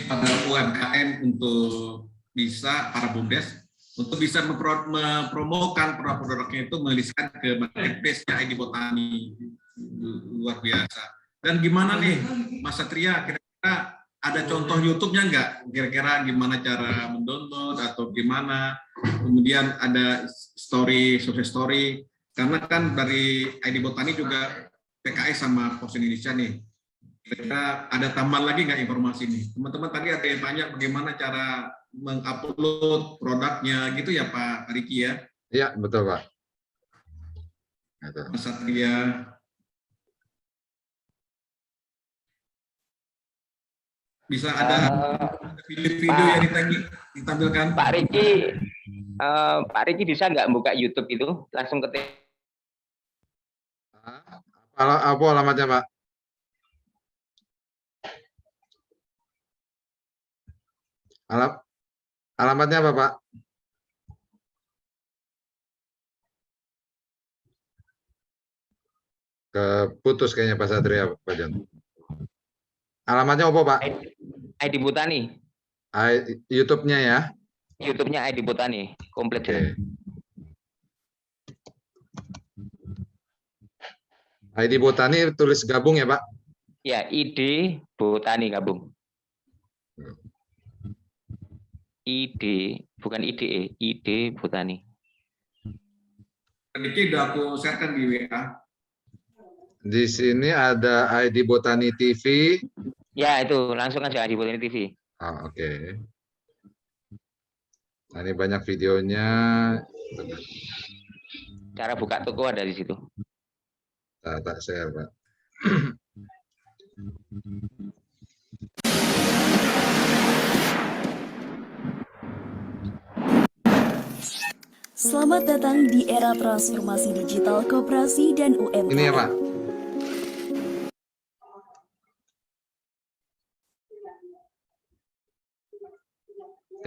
Speaker 3: Pada UMKM untuk bisa para BUMDes untuk bisa mempromokan produk-produknya itu menuliskan ke marketplace-nya ID Botani. Luar biasa. Dan gimana nih Mas Satria, kira-kira ada contoh YouTube-nya nggak? Kira-kira gimana cara mendownload atau gimana? Kemudian ada sukses story. Karena kan dari ID Botani juga PKS sama Pos Indonesia nih. Kira-kira ada tambahan lagi nggak informasi nih? Teman-teman tadi ada yang tanya bagaimana cara mengupload produknya gitu ya Pak Riki ya?
Speaker 1: Iya, betul Pak.
Speaker 3: Mas Satria. Bisa ada video-video yang ditampilkan.
Speaker 5: Pak Riki bisa nggak buka YouTube itu? Langsung ketik.
Speaker 1: Apa alamatnya Pak? Alamatnya apa Pak? Keputus kayaknya Pak Satria, Pak John. Alamatnya apa Pak?
Speaker 5: ID Botani.
Speaker 1: YouTube-nya ya?
Speaker 5: YouTube-nya ID Botani, komplit.
Speaker 1: Oke. ID Botani tulis gabung ya Pak?
Speaker 5: Ya, ID Botani gabung. ID, bukan IDE, ID Botani.
Speaker 3: Ini udah aku sharekan di WA.
Speaker 1: Di sini ada ID Botani TV.
Speaker 5: Ya, itu langsung aja ID Botani TV.
Speaker 1: Oh, oke. Nah, ini banyak videonya.
Speaker 5: Cara buka toko ada di situ.
Speaker 1: Tak share Pak.
Speaker 6: Selamat datang di era transformasi digital koperasi dan UMKM.
Speaker 1: Ini ya Pak.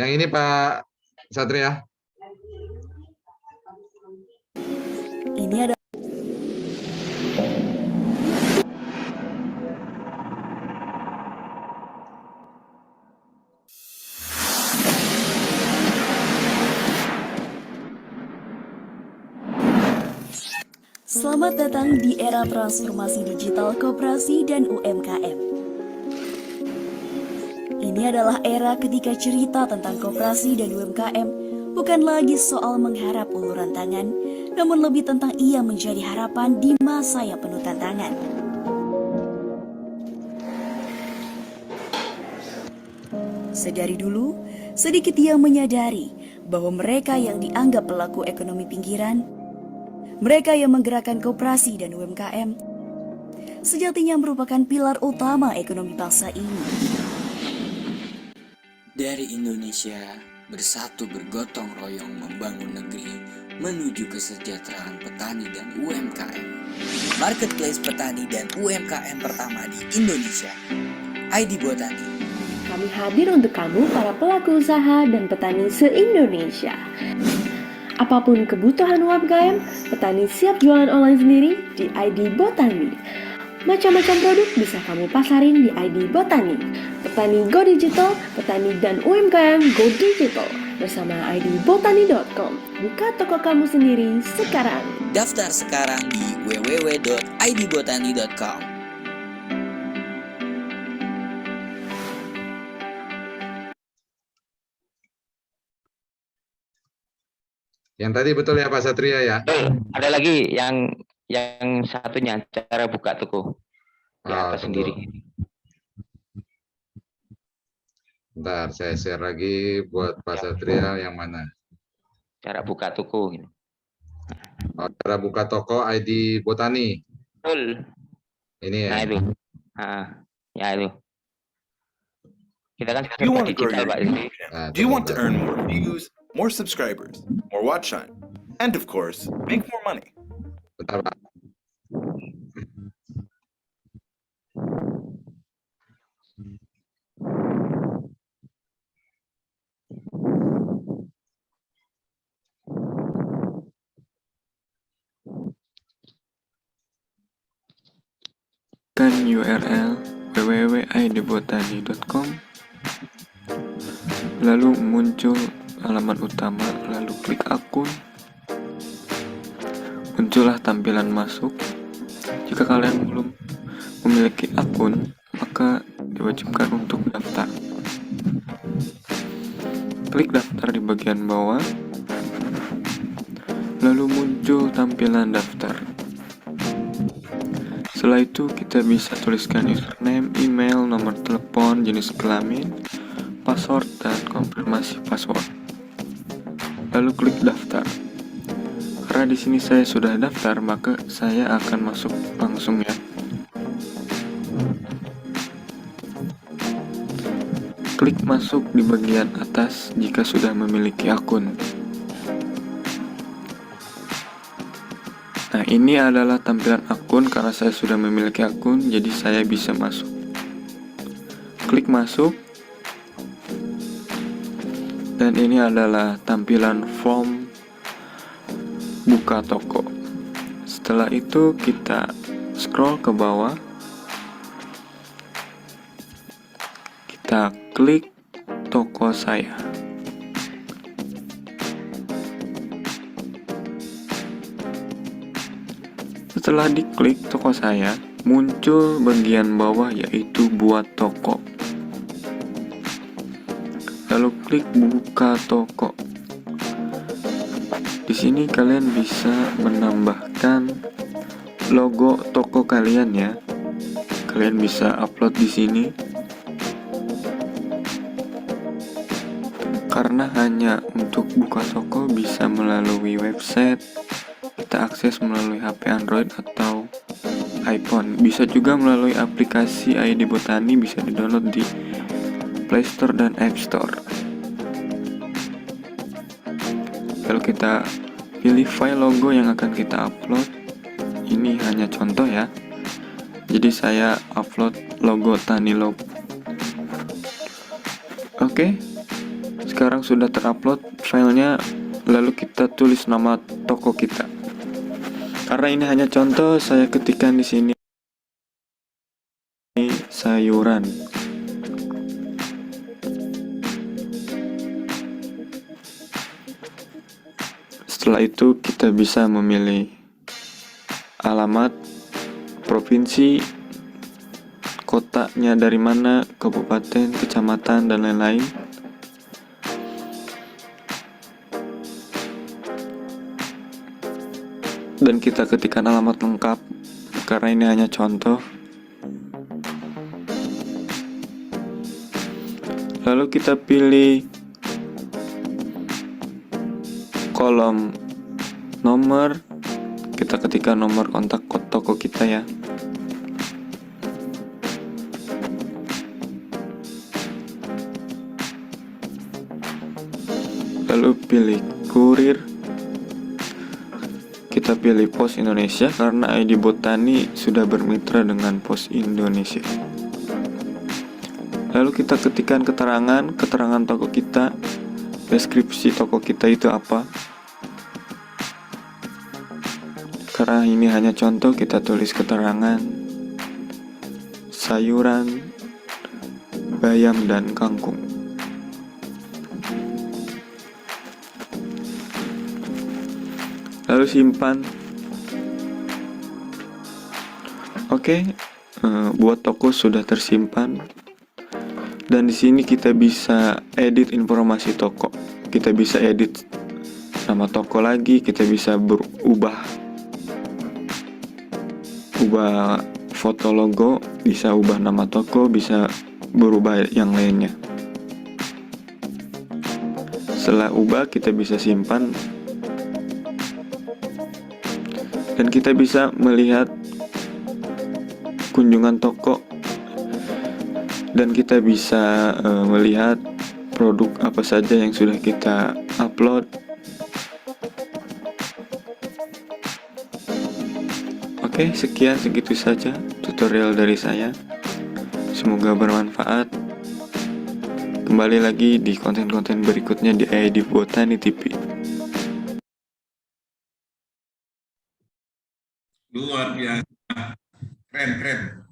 Speaker 1: Yang ini Pak Satria.
Speaker 6: Ini ada Selamat datang di era transformasi digital koperasi dan UMKM. Ini adalah era ketika cerita tentang koperasi dan UMKM bukan lagi soal mengharap uluran tangan, namun lebih tentang ia menjadi harapan di masa yang penuh tantangan. Sedari dulu, sedikit ia menyadari bahwa mereka yang dianggap pelaku ekonomi pinggiran, mereka yang menggerakkan koperasi dan UMKM, sejatinya merupakan pilar utama ekonomi bangsa ini.
Speaker 7: Dari Indonesia, bersatu bergotong royong membangun negeri menuju kesejahteraan petani dan UMKM. Marketplace petani dan UMKM pertama di Indonesia, ID Botani.
Speaker 8: Kami hadir untuk kamu para pelaku usaha dan petani se-Indonesia. Apapun kebutuhan UMKM, petani siap jualan online sendiri di ID Botani. Macam-macam produk bisa kamu pasarin di ID Botani. Petani Go Digital, petani dan UMKM Go Digital. Bersama idbotani.com. Buka toko kamu sendiri sekarang.
Speaker 7: Daftar sekarang di www.idbotani.com.
Speaker 1: Yang tadi betul ya Pak Satria ya?
Speaker 5: Betul. Ada lagi yang satunya cara buka toko di atas
Speaker 1: tunggu.
Speaker 5: sendiri.
Speaker 1: Bentar, saya share lagi buat Pak Satria yang mana?
Speaker 5: Cara buka toko. Gitu.
Speaker 1: Cara buka toko ID Botani.
Speaker 5: Betul.
Speaker 1: Ini ya.
Speaker 5: Nah itu. Ya itu. Kita kan
Speaker 9: Do you want to grow
Speaker 5: digital
Speaker 9: your
Speaker 5: Pak.
Speaker 9: YouTube channel? Do you want to earn more views, more subscribers, more watch time, and of course, make more money?
Speaker 1: Bentar, Pak.
Speaker 10: Kan URL www.idbotani.com, lalu muncul halaman utama, lalu klik akun, muncullah tampilan masuk. Jika kalian belum memiliki akun, maka diwajibkan untuk daftar. Klik daftar di bagian bawah, lalu muncul tampilan daftar. Setelah itu kita bisa tuliskan username, email, nomor telepon, jenis kelamin, password, dan konfirmasi password. Lalu klik daftar. Karena di sini saya sudah daftar, maka saya akan masuk langsung ya. Klik masuk di bagian atas jika sudah memiliki akun. Nah, ini adalah tampilan akun. Karena saya sudah memiliki akun, jadi saya bisa masuk. Klik masuk. Dan ini adalah tampilan form buka toko. Setelah itu kita scroll ke bawah. Kita klik toko saya. Setelah diklik toko saya, muncul bagian bawah yaitu buat toko. Lalu klik buka toko. Di sini kalian bisa menambahkan logo toko kalian ya. Kalian bisa upload di sini. Karena hanya untuk buka toko bisa melalui website, kita akses melalui HP Android atau iPhone. Bisa juga melalui aplikasi ID Botani, bisa di-download di Play Store dan App Store. Lalu kita pilih file logo yang akan kita upload. Ini hanya contoh ya. Jadi saya upload logo Tani Logo. Oke. Sekarang sudah terupload filenya, lalu kita tulis nama toko kita. Karena ini hanya contoh, saya ketikkan di sini sayuran. Setelah itu kita bisa memilih alamat, provinsi, kotanya dari mana, kabupaten, kecamatan, dan lain-lain. Dan kita ketikkan alamat lengkap, karena ini hanya contoh. Lalu kita pilih kolom nomor, kita ketikkan nomor kontak toko kita ya. Lalu pilih kurir. Kita pilih Pos Indonesia karena ID Botani sudah bermitra dengan Pos Indonesia. Lalu kita ketikkan keterangan toko kita, deskripsi toko kita itu apa. Karena ini hanya contoh, kita tulis keterangan sayuran, bayam, dan kangkung. Lalu simpan. Oke, buat toko sudah tersimpan. Dan di sini kita bisa edit informasi toko. Kita bisa edit nama toko lagi, kita bisa berubah foto logo, bisa ubah nama toko, bisa berubah yang lainnya. Setelah ubah, kita bisa simpan. Dan kita bisa melihat kunjungan toko, dan kita bisa melihat produk apa saja yang sudah kita upload. Oke, segitu saja tutorial dari saya. Semoga bermanfaat. Kembali lagi di konten-konten berikutnya di ID Botani TV.
Speaker 3: Luar biasa. Keren.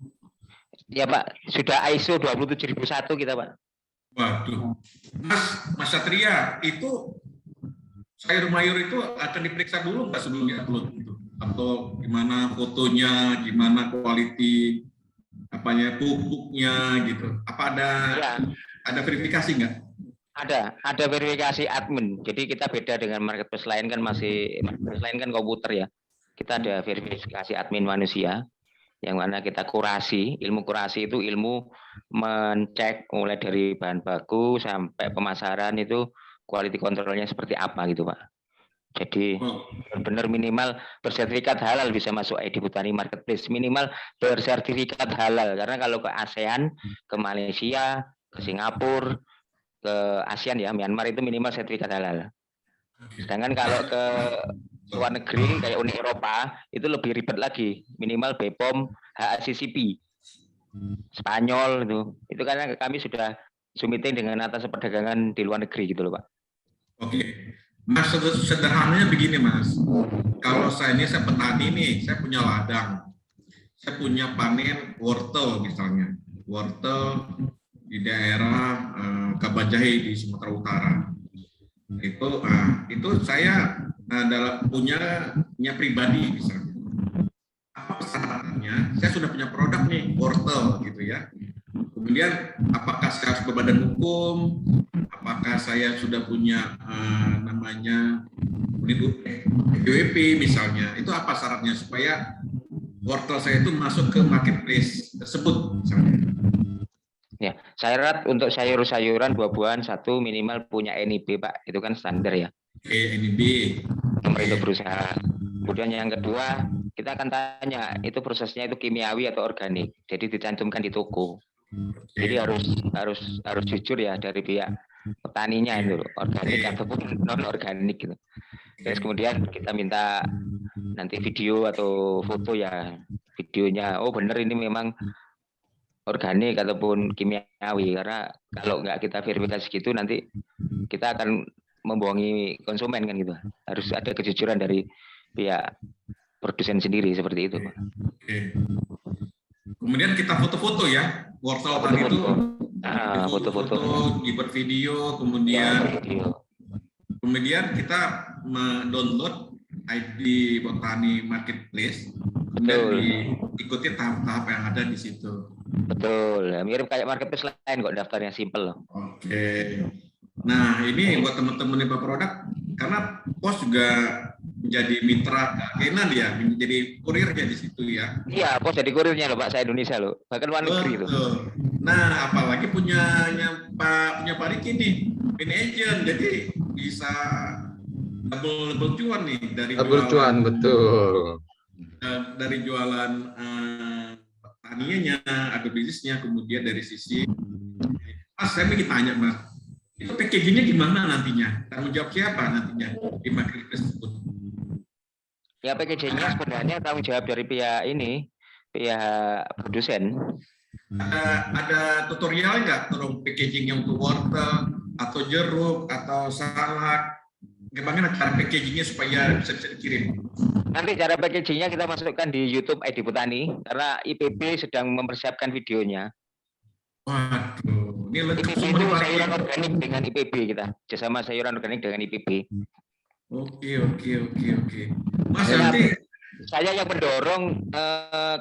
Speaker 5: Ya Pak, sudah ISO 27001 kita Pak.
Speaker 3: Waduh. Mas Satria, itu sayur mayur itu akan diperiksa dulu nggak sebelum di-upload gitu? Atau gimana fotonya, gimana quality pupuknya gitu? Apa ada verifikasi nggak?
Speaker 5: Ada verifikasi admin. Jadi kita beda dengan marketplace lain kan, marketplace lain kan komputer ya. Kita ada verifikasi admin manusia, yang mana kita kurasi. Ilmu kurasi itu ilmu mencek mulai dari bahan baku sampai pemasaran, itu quality controlnya seperti apa gitu Pak. Jadi benar minimal bersertifikat halal bisa masuk ID Botani Marketplace. Minimal bersertifikat halal, karena kalau ke ASEAN, ke Malaysia, ke Singapura, ke ASEAN ya, Myanmar, itu minimal sertifikat halal. Sedangkan kalau ke luar negeri kayak Uni Eropa itu lebih ribet lagi, minimal BPOM HACCP Spanyol itu karena kami sudah meeting dengan atas perdagangan di luar negeri gitu loh Pak.
Speaker 3: Oke, Mas, sederhananya begini Mas, kalau saya petani nih, saya punya ladang, saya punya panen wortel misalnya, wortel di daerah Kabanjahe di Sumatera Utara. Itu saya punya pribadi misalnya. Apa persyaratannya? Saya sudah punya produk nih, wortel gitu ya. Kemudian apakah saya harus berbadan hukum? Apakah saya sudah punya namanya BWP misalnya? Itu apa syaratnya supaya wortel saya itu masuk ke marketplace tersebut misalnya?
Speaker 5: Ya, syarat untuk sayur-sayuran, buah-buahan satu minimal punya NIB Pak, itu kan standar ya.
Speaker 3: NIB.
Speaker 5: Nomor itu berusaha. Kemudian yang kedua, kita akan tanya itu prosesnya itu kimiawi atau organik. Jadi dicantumkan di toko. Jadi harus jujur ya dari pihak petaninya itu, organik ataupun non organik gitu. Terus kemudian kita minta nanti video atau foto ya, videonya. Oh benar ini memang organik ataupun kimiawi, karena kalau nggak kita verifikasi gitu nanti kita akan membohongi konsumen kan gitu. Harus ada kejujuran dari pihak produsen sendiri seperti itu.
Speaker 3: Oke. Kemudian kita foto-foto ya, wortel tadi itu.
Speaker 5: Foto-foto,
Speaker 3: dibuat video, kemudian kita mendownload ID Botani Marketplace, kemudian diikuti tahap-tahap yang ada di situ.
Speaker 5: Betul, mirip kayak marketplace lain kok, daftarnya simple loh.
Speaker 3: Oke. Nah ini buat teman-teman yang produk, karena POS juga menjadi mitra Kenan ya, menjadi kurirnya di situ ya.
Speaker 5: Iya, POS jadi kurirnya loh Pak, saya Indonesia loh, bahkan luar negeri itu.
Speaker 3: Nah apalagi punya Pak Riki nih, agent, jadi bisa double cuan nih dari
Speaker 1: double cuan, betul.
Speaker 3: Dari jualan taniannya, agrobisnisnya, kemudian dari sisi Mas, saya ingin tanya Mas, itu packagingnya gimana nantinya? Tanggung jawab siapa nantinya di marketplace tersebut?
Speaker 5: Ya packagingnya sebenarnya tanggung jawab dari pihak produsen.
Speaker 3: Ada tutorial nggak tentang packagingnya untuk wortel atau jeruk atau salad? Bagaimana cara packagingnya supaya bisa dikirim?
Speaker 5: Nanti cara packagingnya kita masukkan di YouTube ID Petani karena IPB sedang mempersiapkan videonya.
Speaker 3: Waduh, ini lengkap
Speaker 5: IPB
Speaker 3: semua
Speaker 5: itu
Speaker 3: nih, Pak.
Speaker 5: sayuran organik dengan IPB kita, kerjasama sayuran organik dengan IPB.
Speaker 3: Oke. Mas nanti
Speaker 5: Saya yang mendorong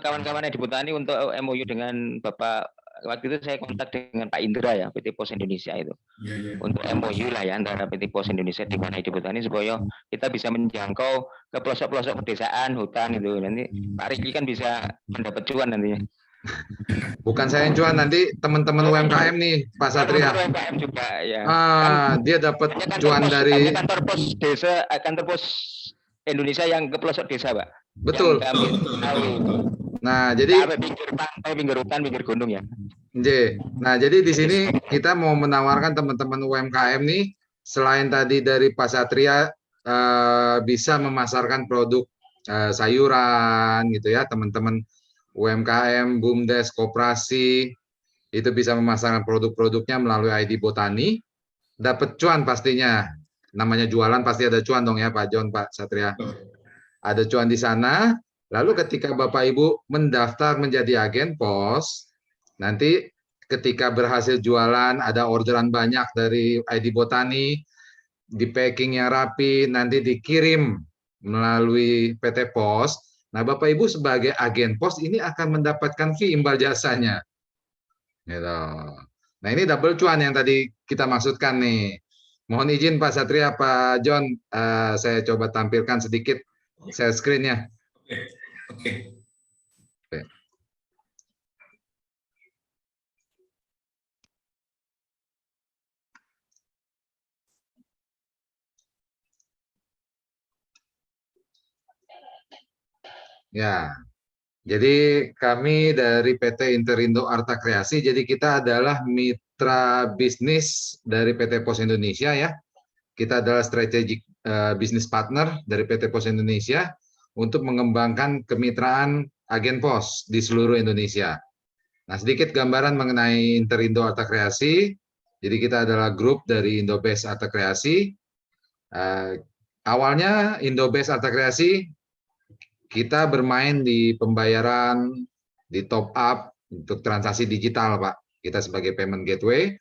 Speaker 5: kawan-kawan di Petani untuk MOU dengan Bapak. Waktu itu saya kontak dengan Pak Indra ya, PT Pos Indonesia itu.
Speaker 3: ya.
Speaker 5: Untuk MOU lah ya antara PT Pos Indonesia dengan ID Petani supaya kita bisa menjangkau ke pelosok-pelosok pedesaan, hutan itu. Nanti Pak Riki kan bisa mendapat cuan nantinya.
Speaker 1: Bukan saya yang cuan, nanti teman-teman UMKM nih, Pak Satria.
Speaker 5: UMKM juga ya.
Speaker 1: Dia dapat cuan dari
Speaker 5: kantor pos desa, kantor pos Indonesia yang ke pelosok desa, Pak.
Speaker 1: betul.
Speaker 3: Betul.
Speaker 1: Nah, jadi
Speaker 5: pinggir pantai, pinggir hutan, pinggir gunung ya.
Speaker 1: Nah, jadi di sini kita mau menawarkan teman-teman UMKM nih, selain tadi dari Pak Satria bisa memasarkan produk sayuran gitu ya, teman-teman UMKM, BUMDes, koperasi itu bisa memasarkan produk-produknya melalui ID Botani, dapat cuan pastinya. Namanya jualan pasti ada cuan dong ya, Pak John, Pak Satria. Ada cuan di sana. Lalu ketika Bapak Ibu mendaftar menjadi agen pos, nanti ketika berhasil jualan, ada orderan banyak dari ID Botani, di packing yang rapi, nanti dikirim melalui PT Pos. Nah, Bapak Ibu sebagai agen pos ini akan mendapatkan fee imbal jasanya. Gitu. Nah, ini double cuan yang tadi kita maksudkan nih. Mohon izin Pak Satria, Pak John, saya coba tampilkan sedikit share screen-nya.
Speaker 3: Oke.
Speaker 1: Ya, jadi kami dari PT Interindo Arta Kreasi, jadi kita adalah mitra bisnis dari PT Pos Indonesia ya. Kita adalah strategic business partner dari PT Pos Indonesia untuk mengembangkan kemitraan agen pos di seluruh Indonesia. Nah, sedikit gambaran mengenai Interindo Arta Kreasi. Jadi kita adalah grup dari Indobest Arta Kreasi. Awalnya Indobest Arta Kreasi kita bermain di pembayaran, di top up untuk transaksi digital, Pak. Kita sebagai payment gateway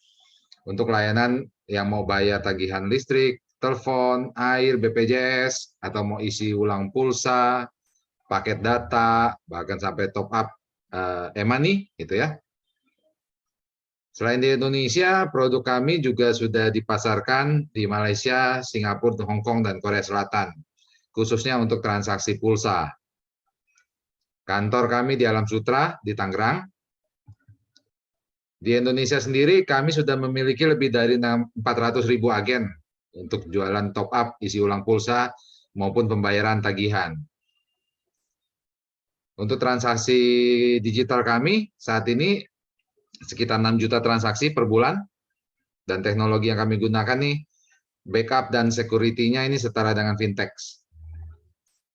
Speaker 1: untuk layanan yang mau bayar tagihan listrik, telepon, air, BPJS, atau mau isi ulang pulsa, paket data, bahkan sampai top up e-money, gitu ya. Selain di Indonesia, produk kami juga sudah dipasarkan di Malaysia, Singapura, Hong Kong, dan Korea Selatan, khususnya untuk transaksi pulsa. Kantor kami di Alam Sutra, di Tangerang. Di Indonesia sendiri, kami sudah memiliki lebih dari 400.000 agen untuk jualan top up, isi ulang pulsa, maupun pembayaran tagihan. Untuk transaksi digital kami, saat ini sekitar 6 juta transaksi per bulan, dan teknologi yang kami gunakan nih, backup dan security-nya ini setara dengan fintech.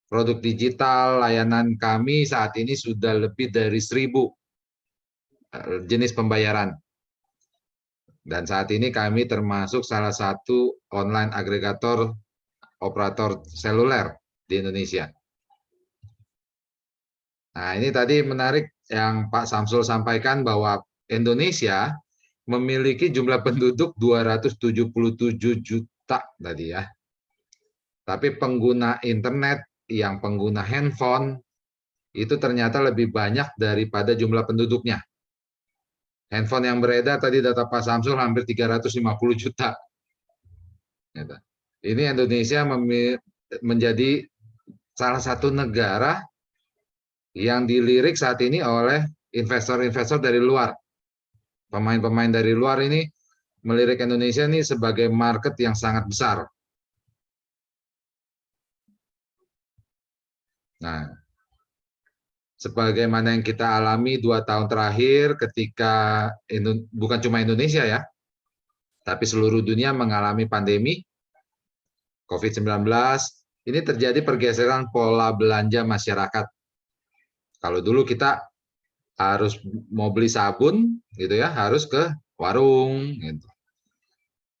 Speaker 1: Produk digital layanan kami saat ini sudah lebih dari 1.000 jenis pembayaran. Dan saat ini kami termasuk salah satu online agregator operator seluler di Indonesia. Nah, ini tadi menarik yang Pak Samsul sampaikan bahwa Indonesia memiliki jumlah penduduk 277 juta tadi ya. Tapi pengguna internet yang pengguna handphone itu ternyata lebih banyak daripada jumlah penduduknya. Handphone yang beredar tadi data Pak Samsul hampir 350 juta. Ini Indonesia menjadi salah satu negara yang dilirik saat ini oleh investor-investor dari luar. Pemain-pemain dari luar ini melirik Indonesia ini sebagai market yang sangat besar. Nah, sebagaimana yang kita alami 2 tahun terakhir ketika bukan cuma Indonesia ya, tapi seluruh dunia mengalami pandemi COVID-19, ini terjadi pergeseran pola belanja masyarakat. Kalau dulu kita harus mau beli sabun gitu ya, harus ke warung gitu.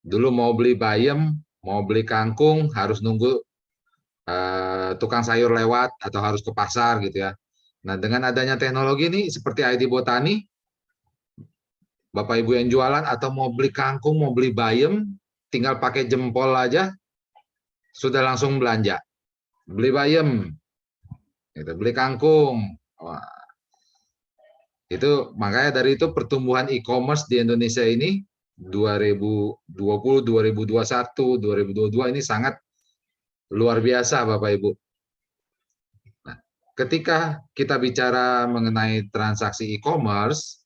Speaker 1: Dulu mau beli bayam, mau beli kangkung harus nunggu tukang sayur lewat atau harus ke pasar gitu ya. Nah, dengan adanya teknologi ini seperti ID Botani, Bapak Ibu yang jualan atau mau beli kangkung, mau beli bayam, tinggal pakai jempol aja sudah langsung belanja. Beli bayam, gitu, beli kangkung. Wah, itu makanya dari itu pertumbuhan e-commerce di Indonesia ini 2020, 2021, 2022 ini sangat luar biasa Bapak Ibu. Nah, ketika kita bicara mengenai transaksi e-commerce,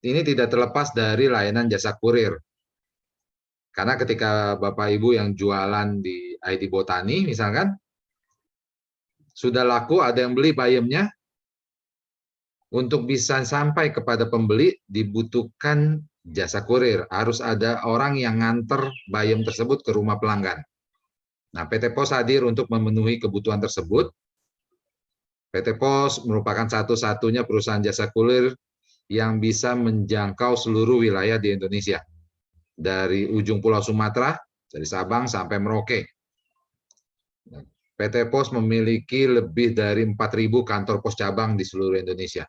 Speaker 1: ini tidak terlepas dari layanan jasa kurir. Karena ketika Bapak Ibu yang jualan di ID Botani misalkan, sudah laku ada yang beli bayamnya, untuk bisa sampai kepada pembeli dibutuhkan jasa kurir. Harus ada orang yang nganter bayam tersebut ke rumah pelanggan. Nah, PT Pos hadir untuk memenuhi kebutuhan tersebut. PT Pos merupakan satu-satunya perusahaan jasa kurir yang bisa menjangkau seluruh wilayah di Indonesia. Dari ujung Pulau Sumatera, dari Sabang sampai Merauke. PT Pos memiliki lebih dari 4.000 kantor pos cabang di seluruh Indonesia.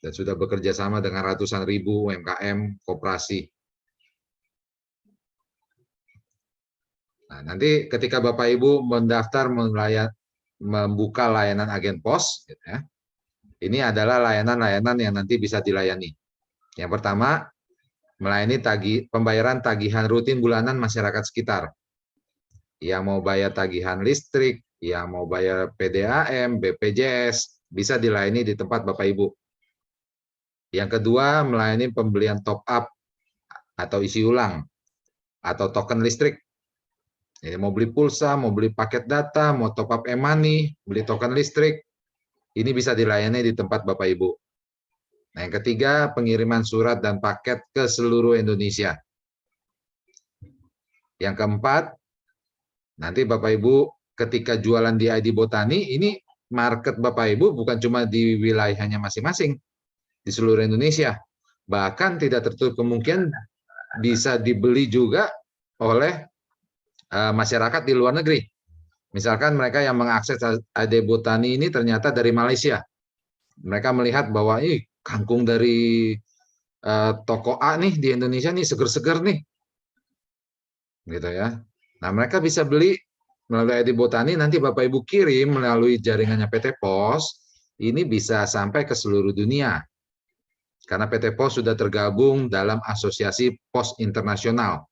Speaker 1: Dan sudah bekerja sama dengan ratusan ribu UMKM, koperasi. Nah, nanti ketika Bapak Ibu mendaftar membuka layanan agen pos, gitu ya, ini adalah layanan-layanan yang nanti bisa dilayani. Yang pertama, melayani pembayaran tagihan rutin bulanan masyarakat sekitar. Yang mau bayar tagihan listrik, yang mau bayar PDAM, BPJS, bisa dilayani di tempat Bapak Ibu. Yang kedua, melayani pembelian top up atau isi ulang, atau token listrik. Jadi mau beli pulsa, mau beli paket data, mau top up e-money, beli token listrik, ini bisa dilayani di tempat Bapak Ibu. Nah, yang ketiga, pengiriman surat dan paket ke seluruh Indonesia. Yang keempat, nanti Bapak Ibu ketika jualan di ID Botani, ini market Bapak Ibu bukan cuma di wilayahnya masing-masing, di seluruh Indonesia. Bahkan tidak tertutup kemungkinan bisa dibeli juga oleh masyarakat di luar negeri. Misalkan mereka yang mengakses ID Botani ini ternyata dari Malaysia. Mereka melihat bahwa kangkung dari toko A nih di Indonesia nih seger-seger nih. Gitu ya. Nah, mereka bisa beli melalui ID Botani, nanti Bapak Ibu kirim melalui jaringannya PT Pos, ini bisa sampai ke seluruh dunia. Karena PT Pos sudah tergabung dalam Asosiasi Pos Internasional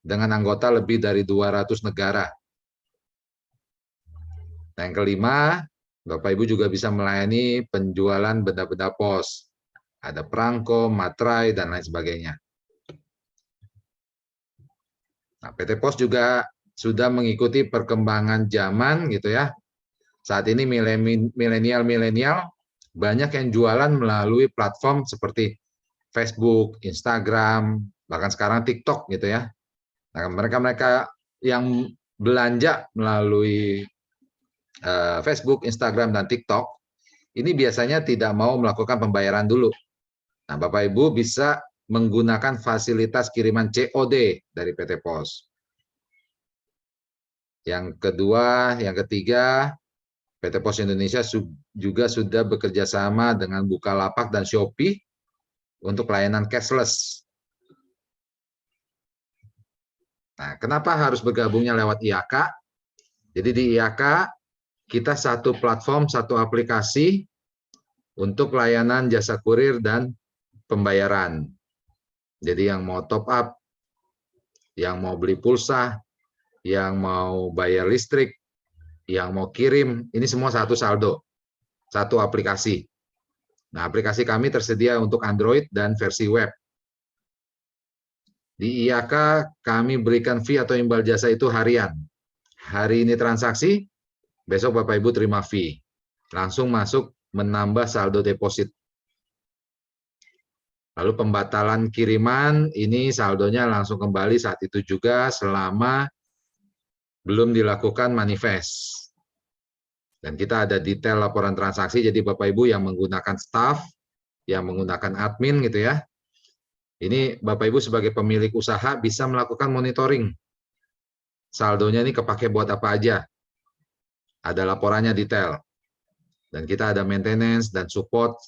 Speaker 1: dengan anggota lebih dari 200 negara. Nah, yang kelima, Bapak Ibu juga bisa melayani penjualan benda-benda pos. Ada perangko, materai, dan lain sebagainya. Nah, PT Pos juga sudah mengikuti perkembangan zaman gitu ya. Saat ini milenial banyak yang jualan melalui platform seperti Facebook, Instagram, bahkan sekarang TikTok gitu ya. Nah, mereka yang belanja melalui Facebook, Instagram, dan TikTok, ini biasanya tidak mau melakukan pembayaran dulu. Nah, Bapak Ibu bisa menggunakan fasilitas kiriman COD dari PT Pos. Yang kedua, yang ketiga, PT Pos Indonesia juga sudah bekerja sama dengan Bukalapak dan Shopee untuk layanan cashless. Nah, kenapa harus bergabungnya lewat IAK? Jadi di IAK kita satu platform, satu aplikasi untuk layanan jasa kurir dan pembayaran. Jadi yang mau top up, yang mau beli pulsa, yang mau bayar listrik, yang mau kirim, ini semua satu saldo, satu aplikasi. Nah, aplikasi kami tersedia untuk Android dan versi web. Di IAK kami berikan fee atau imbal jasa itu harian. Hari ini transaksi, besok Bapak Ibu terima fee. Langsung masuk menambah saldo deposit. Lalu pembatalan kiriman, ini saldonya langsung kembali saat itu juga selama belum dilakukan manifest. Dan kita ada detail laporan transaksi, jadi Bapak Ibu yang menggunakan staff, yang menggunakan admin gitu ya. Ini Bapak Ibu sebagai pemilik usaha bisa melakukan monitoring. Saldonya ini kepake buat apa aja. Ada laporannya detail. Dan kita ada maintenance dan support.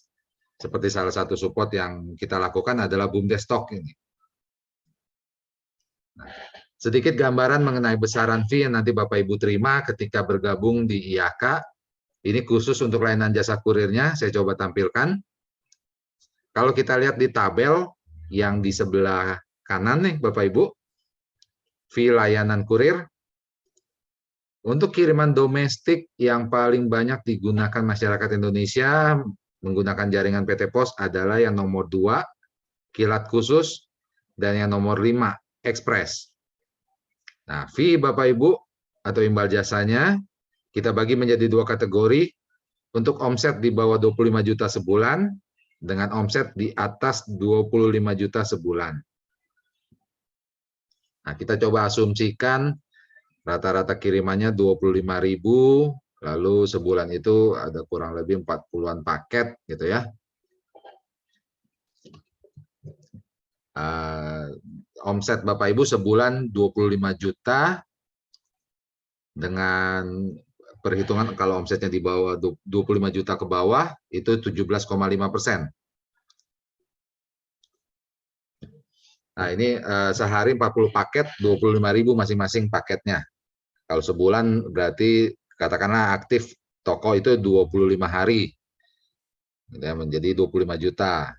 Speaker 1: Seperti salah satu support yang kita lakukan adalah BUMDes Stock ini. Nah, sedikit gambaran mengenai besaran fee yang nanti Bapak Ibu terima ketika bergabung di IAK. Ini khusus untuk layanan jasa kurirnya, saya coba tampilkan. Kalau kita lihat di tabel yang di sebelah kanan nih Bapak Ibu, fee layanan kurir. Untuk kiriman domestik yang paling banyak digunakan masyarakat Indonesia menggunakan jaringan PT Pos adalah yang nomor 2, kilat khusus, dan yang nomor 5, ekspres. Nah, fee Bapak Ibu atau imbal jasanya kita bagi menjadi 2 kategori. Untuk omset di bawah 25 juta sebulan dengan omset di atas 25 juta sebulan. Nah, kita coba asumsikan rata-rata kirimannya 25.000, lalu sebulan itu ada kurang lebih 40-an paket gitu ya. Omset Bapak Ibu sebulan 25 juta dengan perhitungan kalau omsetnya di bawah 25 juta ke bawah itu 17,5%. Nah, ini sehari 40 paket, 25.000 masing-masing paketnya. Kalau sebulan berarti katakanlah aktif toko itu 25 hari. Menjadi 25 juta.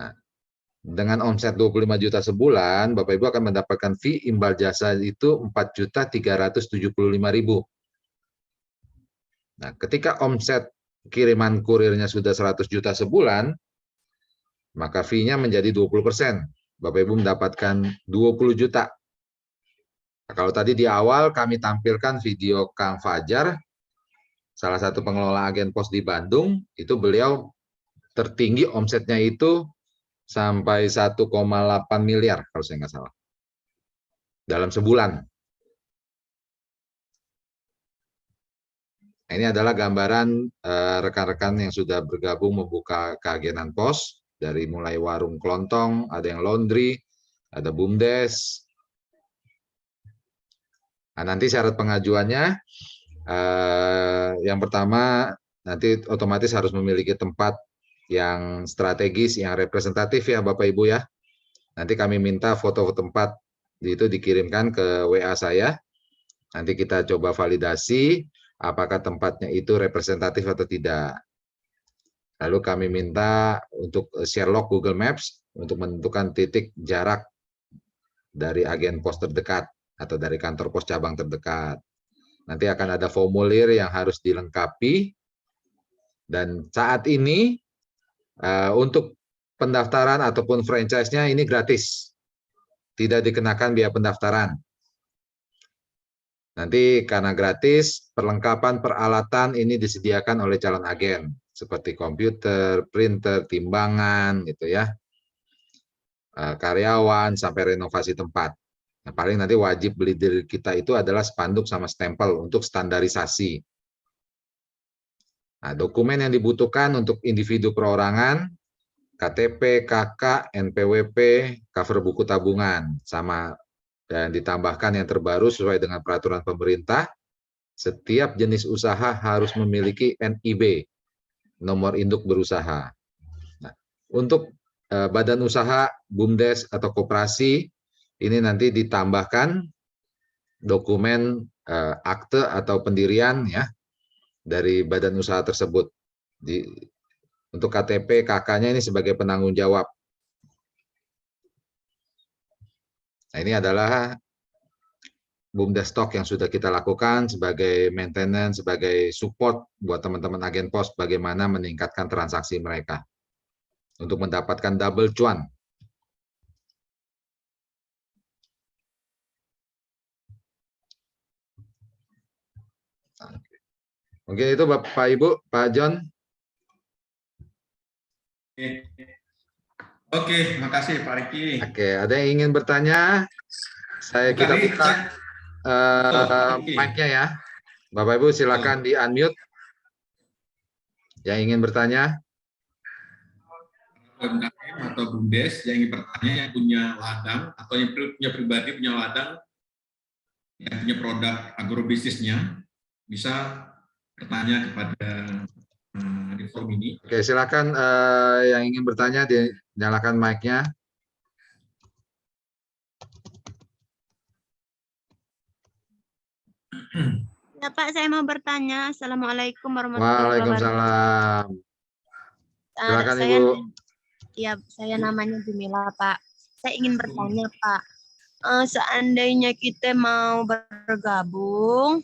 Speaker 1: Nah, dengan omset 25 juta sebulan, Bapak Ibu akan mendapatkan fee imbal jasa itu 4.375.000. Nah, ketika omset kiriman kurirnya sudah 100 juta sebulan, maka fee-nya menjadi 20%. Bapak Ibu mendapatkan 20 juta. Nah, kalau tadi di awal kami tampilkan video Kang Fajar, salah satu pengelola agen pos di Bandung, itu beliau tertinggi omsetnya itu sampai 1,8 miliar kalau saya nggak salah. Dalam sebulan. Ini adalah gambaran rekan-rekan yang sudah bergabung membuka keagenan pos, dari mulai warung kelontong, ada yang laundry, ada BUMDes. Nah, nanti syarat pengajuannya, yang pertama nanti otomatis harus memiliki tempat yang strategis, yang representatif ya Bapak Ibu ya. Nanti kami minta foto tempat itu dikirimkan ke WA saya. Nanti kita coba validasi apakah tempatnya itu representatif atau tidak. Lalu kami minta untuk share log Google Maps untuk menentukan titik jarak dari agen pos terdekat atau dari kantor pos cabang terdekat. Nanti akan ada formulir yang harus dilengkapi. Dan saat ini untuk pendaftaran ataupun franchise-nya ini gratis. Tidak dikenakan biaya pendaftaran. Nanti karena gratis, perlengkapan peralatan ini disediakan oleh calon agen, seperti komputer, printer, timbangan, gitu ya, karyawan, sampai renovasi tempat. Nah, paling nanti wajib beli dari kita itu adalah spanduk sama stempel untuk standarisasi. Nah, dokumen yang dibutuhkan untuk individu perorangan, KTP, KK, NPWP, cover buku tabungan, sama. Dan ditambahkan yang terbaru sesuai dengan peraturan pemerintah, setiap jenis usaha harus memiliki NIB, nomor induk berusaha. Nah, untuk badan usaha, BUMDes atau koperasi, ini nanti ditambahkan dokumen akte atau pendirian ya dari badan usaha tersebut. Untuk KTP, KK-nya ini sebagai penanggung jawab. Nah, ini adalah BUMDes Stock yang sudah kita lakukan sebagai maintenance, sebagai support buat teman-teman agen pos bagaimana meningkatkan transaksi mereka untuk mendapatkan double cuan. Mungkin itu Bapak Ibu, Pak John.
Speaker 3: Oke, makasih Pak Riki.
Speaker 1: Oke, ada yang ingin bertanya? Kita buka mic-nya ya. Bapak Ibu silakan di unmute. Yang ingin bertanya?
Speaker 3: UMKM atau BUMDes yang ingin bertanya, yang punya ladang atau yang punya pribadi punya ladang, yang punya produk agrobisnisnya, bisa bertanya kepada di forum ini.
Speaker 1: Oke, silakan yang ingin bertanya dinyalakan mic-nya.
Speaker 11: Ya Pak, saya mau bertanya. Assalamualaikum warahmatullahi wabarakatuh.
Speaker 1: Waalaikumsalam. Silakan
Speaker 11: saya,
Speaker 1: Ibu.
Speaker 11: Ya, saya namanya Jumila Pak. Saya ingin bertanya Pak, seandainya kita mau bergabung,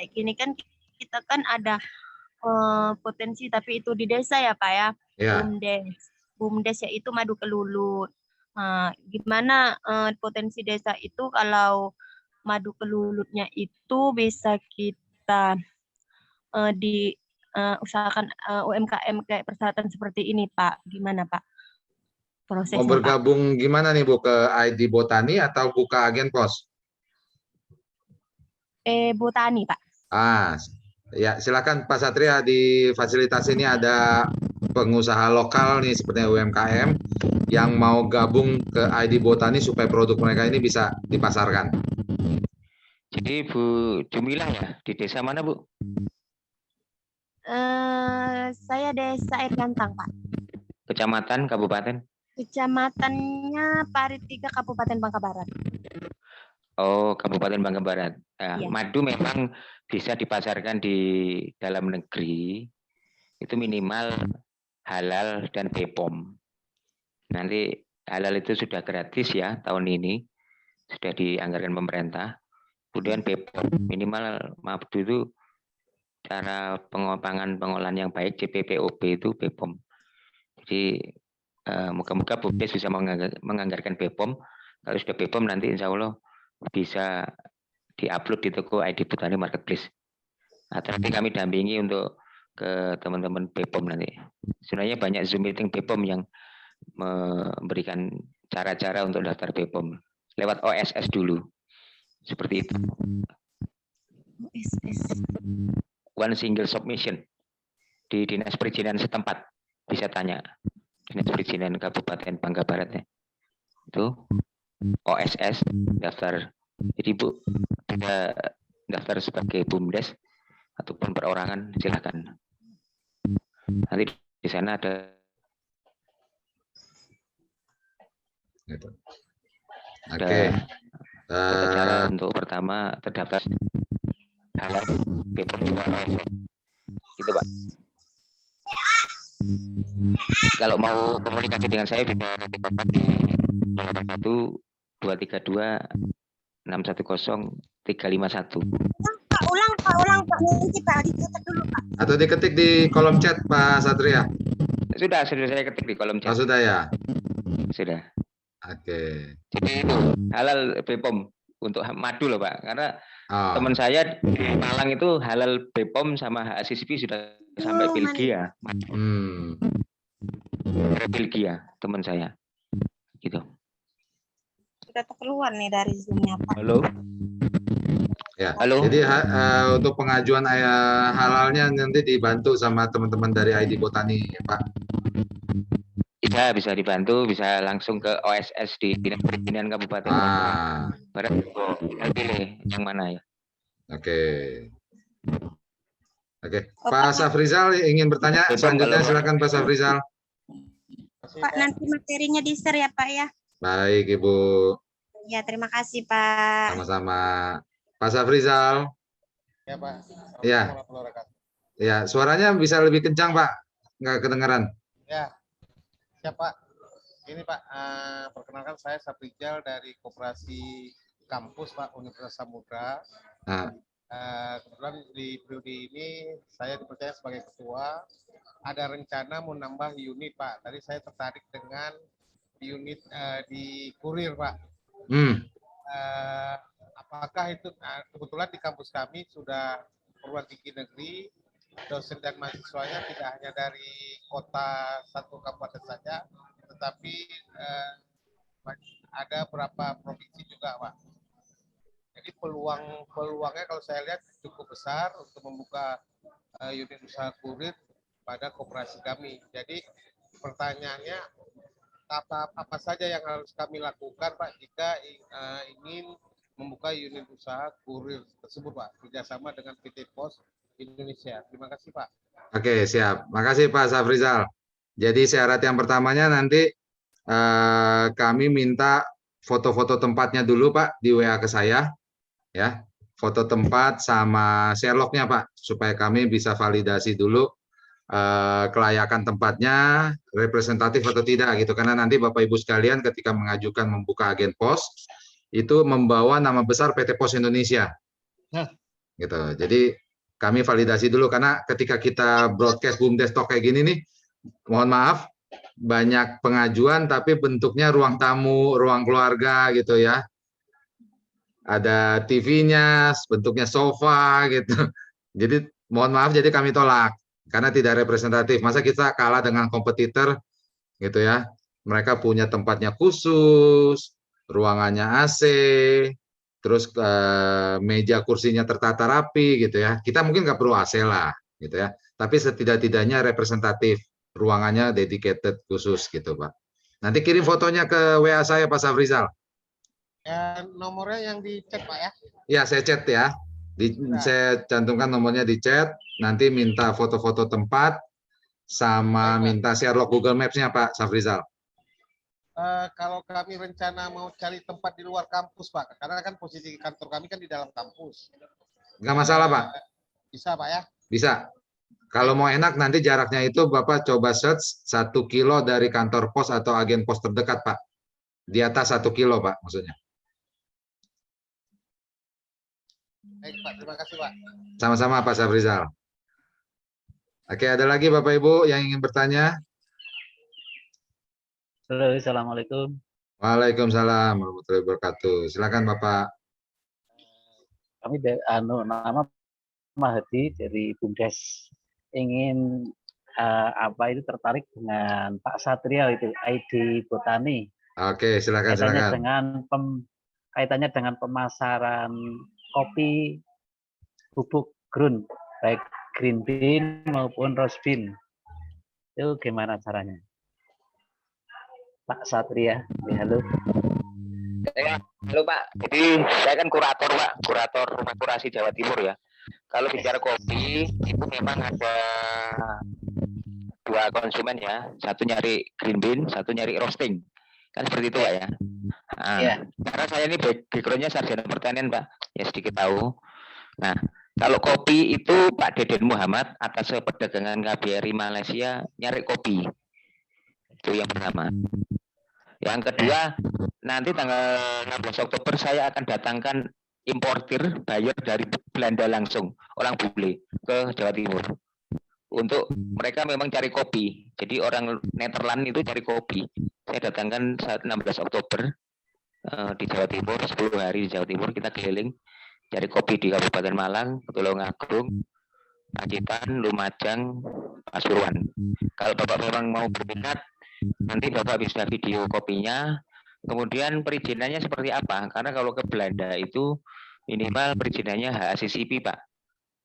Speaker 11: kayak gini kan kita kan ada potensi, tapi itu di desa ya Pak ya,
Speaker 1: Ya.
Speaker 11: BUMDes yaitu Madu Kelulut. Gimana potensi desa itu kalau Madu Kelulutnya itu bisa kita usahakan UMKM kayak persyaratan seperti ini Pak, gimana Pak prosesnya?
Speaker 1: Mau bergabung
Speaker 11: Pak?
Speaker 1: gimana nih Bu, ke ID Botani atau buka agen pos?
Speaker 11: Botani Pak.
Speaker 1: Ya silakan Pak Satria, di fasilitas ini ada pengusaha lokal nih seperti UMKM yang mau gabung ke ID Botani supaya produk mereka ini bisa dipasarkan.
Speaker 5: Jadi Bu Jumilah ya, di desa mana Bu?
Speaker 11: Saya desa Air Gantang Pak.
Speaker 5: Kecamatan, kabupaten?
Speaker 11: Kecamatannya Paritiga, Kabupaten Bangka Barat.
Speaker 5: Oh, Kabupaten Bangka Barat. Nah,
Speaker 11: Ya.
Speaker 5: Madu memang bisa dipasarkan di dalam negeri, itu minimal halal dan BPOM. Nanti halal itu sudah gratis ya tahun ini, sudah dianggarkan pemerintah. Kemudian BPOM, minimal madu itu cara pengolahan yang baik, CPPOB itu BPOM. Jadi moga-moga BUMDes bisa menganggarkan BPOM. Kalau sudah BPOM nanti insya Allah bisa diupload di toko ID Botani Marketplace. Atau nanti kami dampingi untuk ke teman-teman BPOM nanti. Sebenarnya banyak Zoom meeting BPOM yang memberikan cara-cara untuk daftar BPOM lewat OSS dulu. Seperti itu. One single submission di Dinas Perizinan setempat, bisa tanya Dinas Perizinan Kabupaten Bangka Barat ya. Itu OSS daftar. Jadi Bu, ada daftar sebagai BUMDes ataupun perorangan, silakan. Nanti di sana ada.
Speaker 1: Oke.
Speaker 5: Cara untuk pertama terdaftar halal BPOM gitu Pak. Kalau mau komunikasi dengan saya bisa kontak di 232-610-351.
Speaker 11: Ulang Pak, nanti Pak diketik dulu Pak.
Speaker 1: Atau diketik di kolom chat Pak Satria?
Speaker 5: Sudah saya ketik di kolom chat.
Speaker 1: Oh, sudah ya?
Speaker 5: Sudah.
Speaker 1: Oke.
Speaker 5: Jadi itu halal BPOM untuk madu loh Pak, karena teman saya di Malang itu halal BPOM sama HACCP sudah sampai Belgia. Belgia teman saya, gitu.
Speaker 11: Sudah keluar nih dari Zoom-nya Pak.
Speaker 5: Halo.
Speaker 1: Ya.
Speaker 5: Halo.
Speaker 1: Jadi untuk pengajuan halalnya nanti dibantu sama teman-teman dari ID Botani, Pak.
Speaker 5: Bisa dibantu, bisa langsung ke OSS di Dinas Perizinan Kabupaten Barat. Kita pilih yang mana ya?
Speaker 1: Oke. Pak Safrizal ingin bertanya selanjutnya, silakan Pak Safrizal.
Speaker 11: Pak, nanti materinya di-share ya Pak ya.
Speaker 1: Baik Ibu.
Speaker 11: Ya, terima kasih Pak.
Speaker 1: Sama-sama. Pak Safrizal.
Speaker 12: Ya Pak.
Speaker 1: Ya. Ya, suaranya bisa lebih kencang Pak, nggak kedengaran.
Speaker 12: Ya. Siap Pak. Ini Pak, perkenalkan saya Safrizal dari Koperasi Kampus Pak, Universitas Samudra. Kebetulan di periode ini saya dipercaya sebagai ketua. Ada rencana mau nambah unit Pak. Tadi saya tertarik dengan unit di kurir Pak. Apakah itu kebetulan di kampus kami sudah perguruan tinggi negeri, dosen dan mahasiswanya tidak hanya dari kota satu kabupaten saja, tetapi ada beberapa provinsi juga Pak. Jadi peluangnya kalau saya lihat cukup besar untuk membuka unit usaha kurir pada koperasi kami. Jadi pertanyaannya, apa saja yang harus kami lakukan Pak jika ingin membuka unit usaha kurir tersebut Pak, kerjasama dengan PT Pos Indonesia. Terima kasih Pak.
Speaker 1: Oke, siap. Makasih Pak Safrizal. Jadi syarat yang pertamanya nanti kami minta foto-foto tempatnya dulu Pak di WA ke saya, ya. Foto tempat sama Sherlock-nya Pak, supaya kami bisa validasi dulu kelayakan tempatnya, representatif atau tidak gitu. Karena nanti Bapak Ibu sekalian ketika mengajukan membuka agen pos itu membawa nama besar PT Pos Indonesia. Gitu. Jadi kami validasi dulu karena ketika kita broadcast BUMDes Talk kayak gini nih, mohon maaf banyak pengajuan tapi bentuknya ruang tamu, ruang keluarga gitu ya. Ada TV-nya, bentuknya sofa gitu. Jadi mohon maaf jadi kami tolak karena tidak representatif. Masa kita kalah dengan kompetitor gitu ya. Mereka punya tempatnya khusus, ruangannya AC, terus meja kursinya tertata rapi gitu ya. Kita mungkin nggak perlu AC lah gitu ya. Tapi setidak-tidaknya representatif, ruangannya dedicated khusus gitu Pak. Nanti kirim fotonya ke WA saya Pak Safrizal.
Speaker 12: Nomornya yang di chat Pak ya?
Speaker 1: Ya saya chat ya. Saya cantumkan nomornya di chat. Nanti minta foto-foto tempat sama minta Sherlock Google Maps-nya Pak Safrizal.
Speaker 12: Kalau kami rencana mau cari tempat di luar kampus Pak, karena kan posisi kantor kami kan di dalam kampus.
Speaker 1: Nggak masalah Pak.
Speaker 12: Bisa Pak ya?
Speaker 1: Bisa. Kalau mau enak nanti jaraknya itu Bapak coba search 1 kilo dari kantor pos atau agen pos terdekat Pak. Di atas 1 kilo Pak maksudnya.
Speaker 12: Baik Pak, terima kasih Pak.
Speaker 1: Sama-sama Pak Safrizal. Oke, ada lagi Bapak Ibu yang ingin bertanya?
Speaker 13: Halo, Assalamualaikum.
Speaker 1: Waalaikumsalam warahmatullahi wabarakatuh. Silakan Bapak.
Speaker 13: Kami nama Mahdi dari BUMDes. Ingin itu tertarik dengan Pak Satria itu ID Botani.
Speaker 1: Oke, silakan
Speaker 13: Kaitannya dengan pemasaran kopi bubuk ground, baik green bean maupun roast bean. Itu gimana caranya? Pak Satria, halo.
Speaker 5: Halo Pak, jadi saya kan kurator Pak, kurator Rumah Kurasi Jawa Timur ya. Kalau bicara kopi, itu memang ada 2 konsumen ya, satu nyari green bean, satu nyari roasting. Kan seperti itu Pak ya. Karena saya ini background-nya sarjana pertanian Pak, ya sedikit tahu. Nah, kalau kopi itu Pak Deden Muhammad atas perdagangan KBRI Malaysia nyari kopi. Itu yang pertama. Yang kedua, nanti tanggal 16 Oktober saya akan datangkan importir buyer dari Belanda langsung, orang bule ke Jawa Timur. Untuk mereka memang cari kopi. Jadi orang Nederland itu cari kopi. Saya datangkan saat 16 Oktober di Jawa Timur, 10 hari di Jawa Timur kita keliling cari kopi di Kabupaten Malang, Tulungagung, Pacitan, Lumajang, Pasuruan. Kalau Bapak memang mau berminat, nanti Bapak bisa video kopinya. Kemudian perizinannya seperti apa? Karena kalau ke Belanda itu minimal perizinannya HACCP Pak.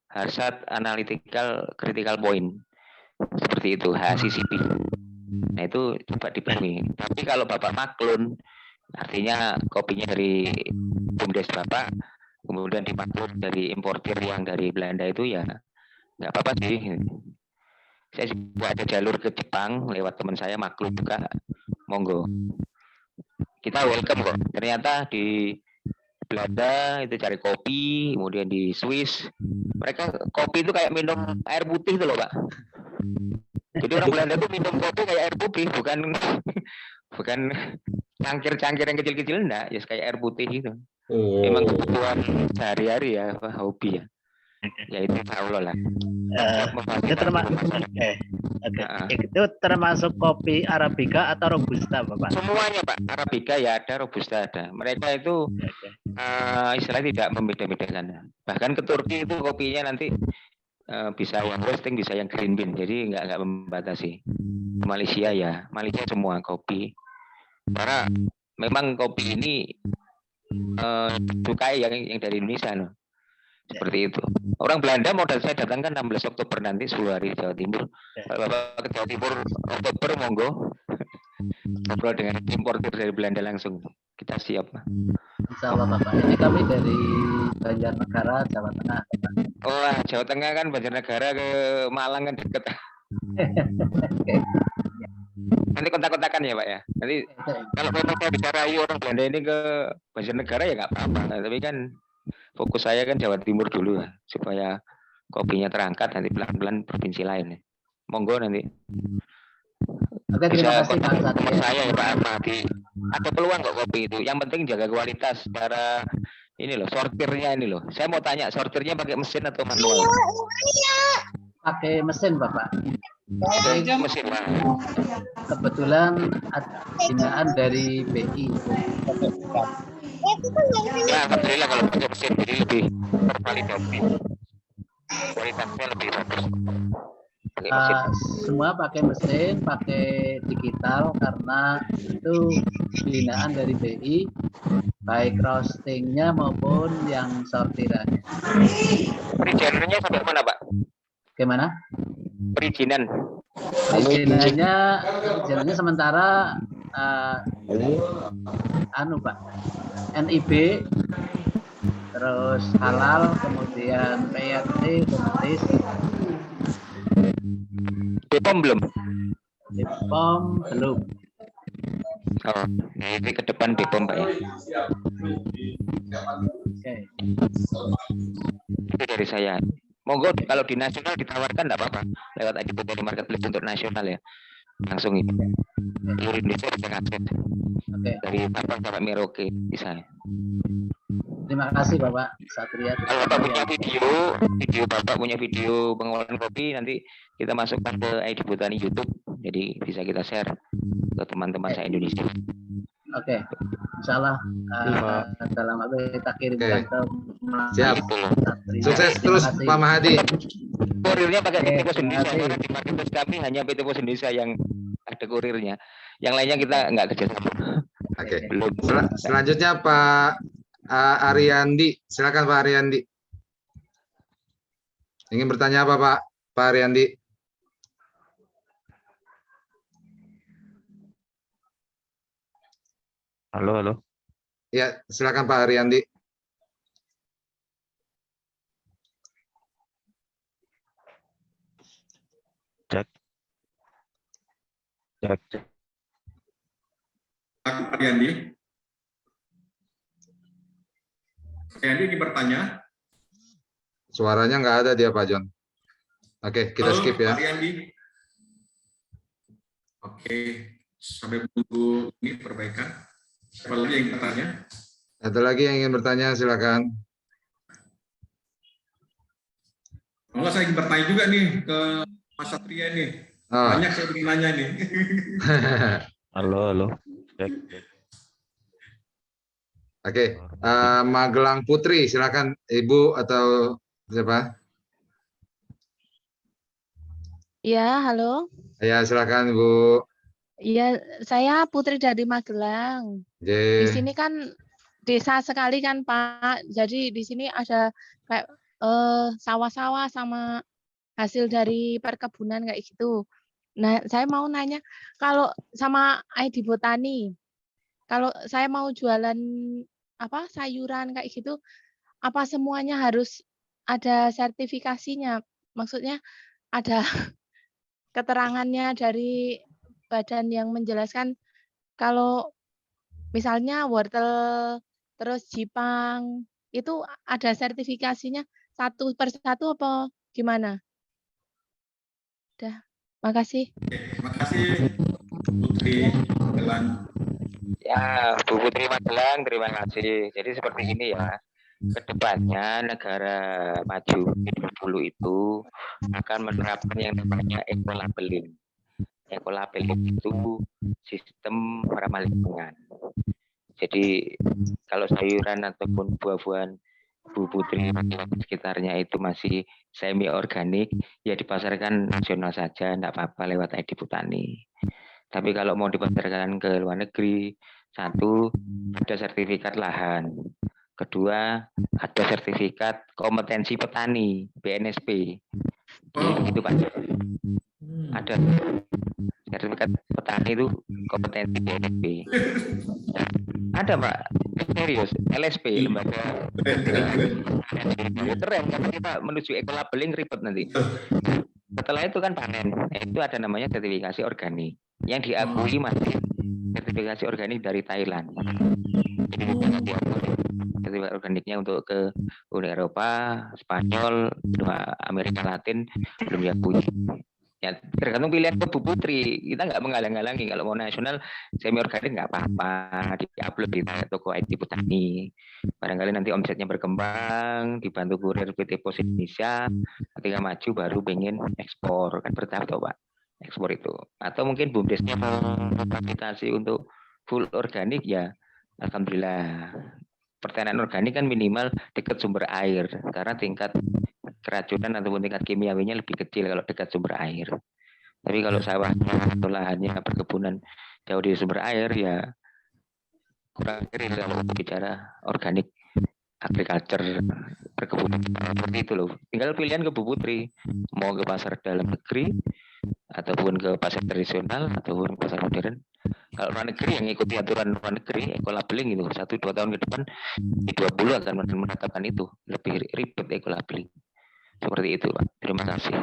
Speaker 5: Hazard Analytical Critical Point. Seperti itu, HACCP. Nah itu coba dipenuhi. Tapi kalau Bapak maklun, artinya kopinya dari BUMDes Bapak, kemudian dimaklun dari importir yang dari Belanda itu ya nggak apa-apa sih. Saya juga ada jalur ke Jepang lewat teman saya maklum juga, monggo. Kita welcome kok. Ternyata di Belanda itu cari kopi, kemudian di Swiss mereka kopi itu kayak minum air putih itu loh Pak. Jadi orang Belanda itu minum kopi kayak air putih, bukan cangkir-cangkir yang kecil-kecil enggak, ya kayak air putih gitu. Memang kebutuhan sehari-hari ya, hobi ya. Ya itu Allah lah.
Speaker 13: Itu termasuk kopi Arabica atau Robusta Bapak?
Speaker 5: Semuanya Pak, Arabica ya ada, Robusta ada. Mereka itu istilahnya tidak membeda-bedakan. Bahkan ke Turki itu kopinya nanti bisa yang roasting, bisa yang green bean. Jadi nggak membatasi. Malaysia ya, Malaysia semua kopi. Karena memang kopi ini sukai yang dari Indonesia loh. Seperti itu. Orang Belanda mau saya datangkan 16 Oktober nanti 10 hari di Jawa Timur. Kalau Bapak ke Jawa Timur Oktober monggo. ngobrol dengan importer dari Belanda langsung. Kita siap, Pak.
Speaker 13: Insya Allah Bapak. Ini kami dari Banjarnegara, Jawa Tengah.
Speaker 5: Wah, Jawa Tengah kan Banjarnegara ke Malang kan deket. Nanti kontak-kontakan ya Pak ya. Nanti kalau memang saya bicara orang Belanda ini ke Banjarnegara ya nggak apa-apa. Tapi kan fokus saya kan Jawa Timur dulu ya, supaya kopinya terangkat nanti pelan-pelan provinsi lain. Monggo nanti.
Speaker 13: Oke, terima kasih Pak
Speaker 5: Satria. Saya ya Pak Ahmadi. Ada peluang kok kopi itu. Yang penting jaga kualitas cara ini loh, sortirnya ini loh. Saya mau tanya, sortirnya pakai mesin atau manual?
Speaker 13: Pakai mesin Bapak.
Speaker 5: Mesin Pak.
Speaker 13: Kebetulan binaan dari BI.
Speaker 5: Ya, alhamdulillah kalau pakai mesin jadi lebih bervalidasi. Kualitasnya lebih bagus.
Speaker 13: Semua pakai mesin, pakai digital karena itu binaan dari BI, baik roastingnya maupun yang sortirannya.
Speaker 5: Perizinannya sampai mana Pak?
Speaker 13: Gimana? Perizinannya sementara Pak, NIB, terus halal, kemudian PRT, komunitas.
Speaker 5: BPOM belum?
Speaker 13: BPOM belum.
Speaker 5: Oh, ini ke depan BPOM Pak ya.
Speaker 13: Oke.
Speaker 5: Itu dari saya. Monggo kalau di nasional ditawarkan enggak apa-apa lewat ID Botani Marketplace untuk nasional ya. Langsung itu. Seluruh Indonesia bisa ngakses.
Speaker 13: Oke.
Speaker 5: Dari Sabang sampai Merauke bisa.
Speaker 13: Terima kasih Bapak Satria.
Speaker 5: Kalau Bapak punya video Bapak punya video pengolahan kopi nanti kita masukkan ke ID Botani YouTube. Jadi bisa kita share ke teman-teman saya Indonesia.
Speaker 13: Oke, insya Allah dalam waktu kita kirimkan ke
Speaker 1: siap. Sukses terus Pak Mahadi.
Speaker 5: Kurirnya pakai PT Pos Indonesia. Karena di marketplace kami hanya PT Pos Indonesia yang ada kurirnya. Yang lainnya kita nggak kerjasama.
Speaker 1: Oke. Selanjutnya Pak Ariandi. Silakan Pak Ariandi. Ingin bertanya apa Pak? Pak Ariandi.
Speaker 14: Halo.
Speaker 1: Ya, silakan Pak Ariandi.
Speaker 14: Cek.
Speaker 3: Pak Ariandi. Ariandi ingin bertanya.
Speaker 1: Suaranya nggak ada dia Pak John. Oke, kita skip ya.
Speaker 3: Pak Ariandi. Oke, sampai menunggu ini perbaikan. Siapa lagi yang bertanya?
Speaker 1: Ada lagi yang ingin bertanya, silakan.
Speaker 3: Kalau saya ingin bertanya juga nih ke Mas Satria nih. Banyak saya ingin nanya nih.
Speaker 14: Halo. Cek.
Speaker 1: Oke, Magelang Putri, silakan Ibu atau siapa?
Speaker 15: Ya, halo.
Speaker 1: Ya, silakan Ibu.
Speaker 15: Iya, saya Putri dari Magelang. Di sini kan desa sekali kan Pak. Jadi di sini ada kayak sawah-sawah sama hasil dari perkebunan kayak gitu. Nah, saya mau nanya kalau sama ID Botani, kalau saya mau jualan sayuran kayak gitu, apa semuanya harus ada sertifikasinya? Maksudnya ada keterangannya dari badan yang menjelaskan kalau misalnya wortel terus Jipang itu ada sertifikasinya satu persatu apa gimana? Udah, makasih.
Speaker 3: Terima kasih Putri Magelang.
Speaker 5: Ya, Bu Putri Magelang, terima kasih. Jadi seperti ini ya. Kedepannya negara maju dulu itu akan menerapkan yang namanya eco-labeling. Eco-labeling itu sistem ramah lingkungan. Jadi kalau sayuran ataupun buah-buahan Bu Putri sekitarnya itu masih semi organik, ya dipasarkan nasional saja, enggak apa-apa lewat ID Botani. Tapi kalau mau dipasarkan ke luar negeri, satu ada sertifikat lahan, kedua ada sertifikat kompetensi petani BNSP. Gitu Pak. Ada sertifikat petani itu kompetensi BSP. Ada Pak, serius, LSP, lembaga. Keren, karena kita menuju eco-labeling ribet nanti. Setelah itu kan panen, itu ada namanya sertifikasi organik. Yang diakui masih sertifikasi organik dari Thailand. Sertifikat organiknya untuk ke Uni Eropa, Spanyol, Amerika Latin belum diakui. Ya, tergantung pilihan Bu Putri. Kita nggak menghalang-halangi. Kalau mau nasional semi organik nggak apa-apa, di-upload di toko IT Petani. Barangkali nanti omsetnya berkembang, dibantu kurir PT Pos Indonesia. Ketika maju baru pengen ekspor, kan bertahap toh Pak. Ekspor itu. Atau mungkin BUMDesnya fasilitasi untuk full organik ya, alhamdulillah. Pertanian organik kan minimal dekat sumber air, karena tingkat keracunan ataupun tingkat kimiawinya lebih kecil kalau dekat sumber air. Tapi kalau sawah atau lahannya perkebunan jauh di sumber air ya kurang keren kalau bicara organik agriculture perkebunan seperti itu loh. Tinggal pilihan ke Bu Putri, mau ke pasar dalam negeri ataupun ke pasar tradisional ataupun ke pasar modern. Kalau luar negeri yang ikuti aturan luar negeri, eco-labeling itu 1-2 tahun ke depan di 20 akan menetapkan itu, lebih ribet eco-labeling. Seperti itu Pak. Terima kasih.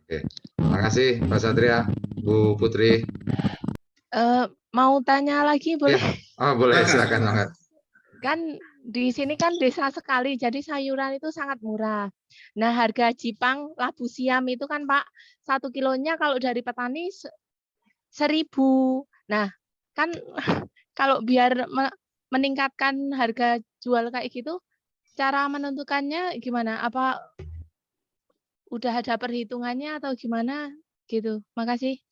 Speaker 1: Oke, terima kasih Pak Satria, Bu Putri.
Speaker 15: Mau tanya lagi boleh?
Speaker 1: Ya. Oh boleh, silakan banget.
Speaker 15: Kan di sini kan desa sekali, jadi sayuran itu sangat murah. Nah, harga Jipang labu siam itu kan Pak, 1 kilonya kalau dari petani 1.000. Nah, kan kalau biar meningkatkan harga jual kayak gitu, cara menentukannya gimana? Apa udah ada perhitungannya atau gimana gitu? Makasih.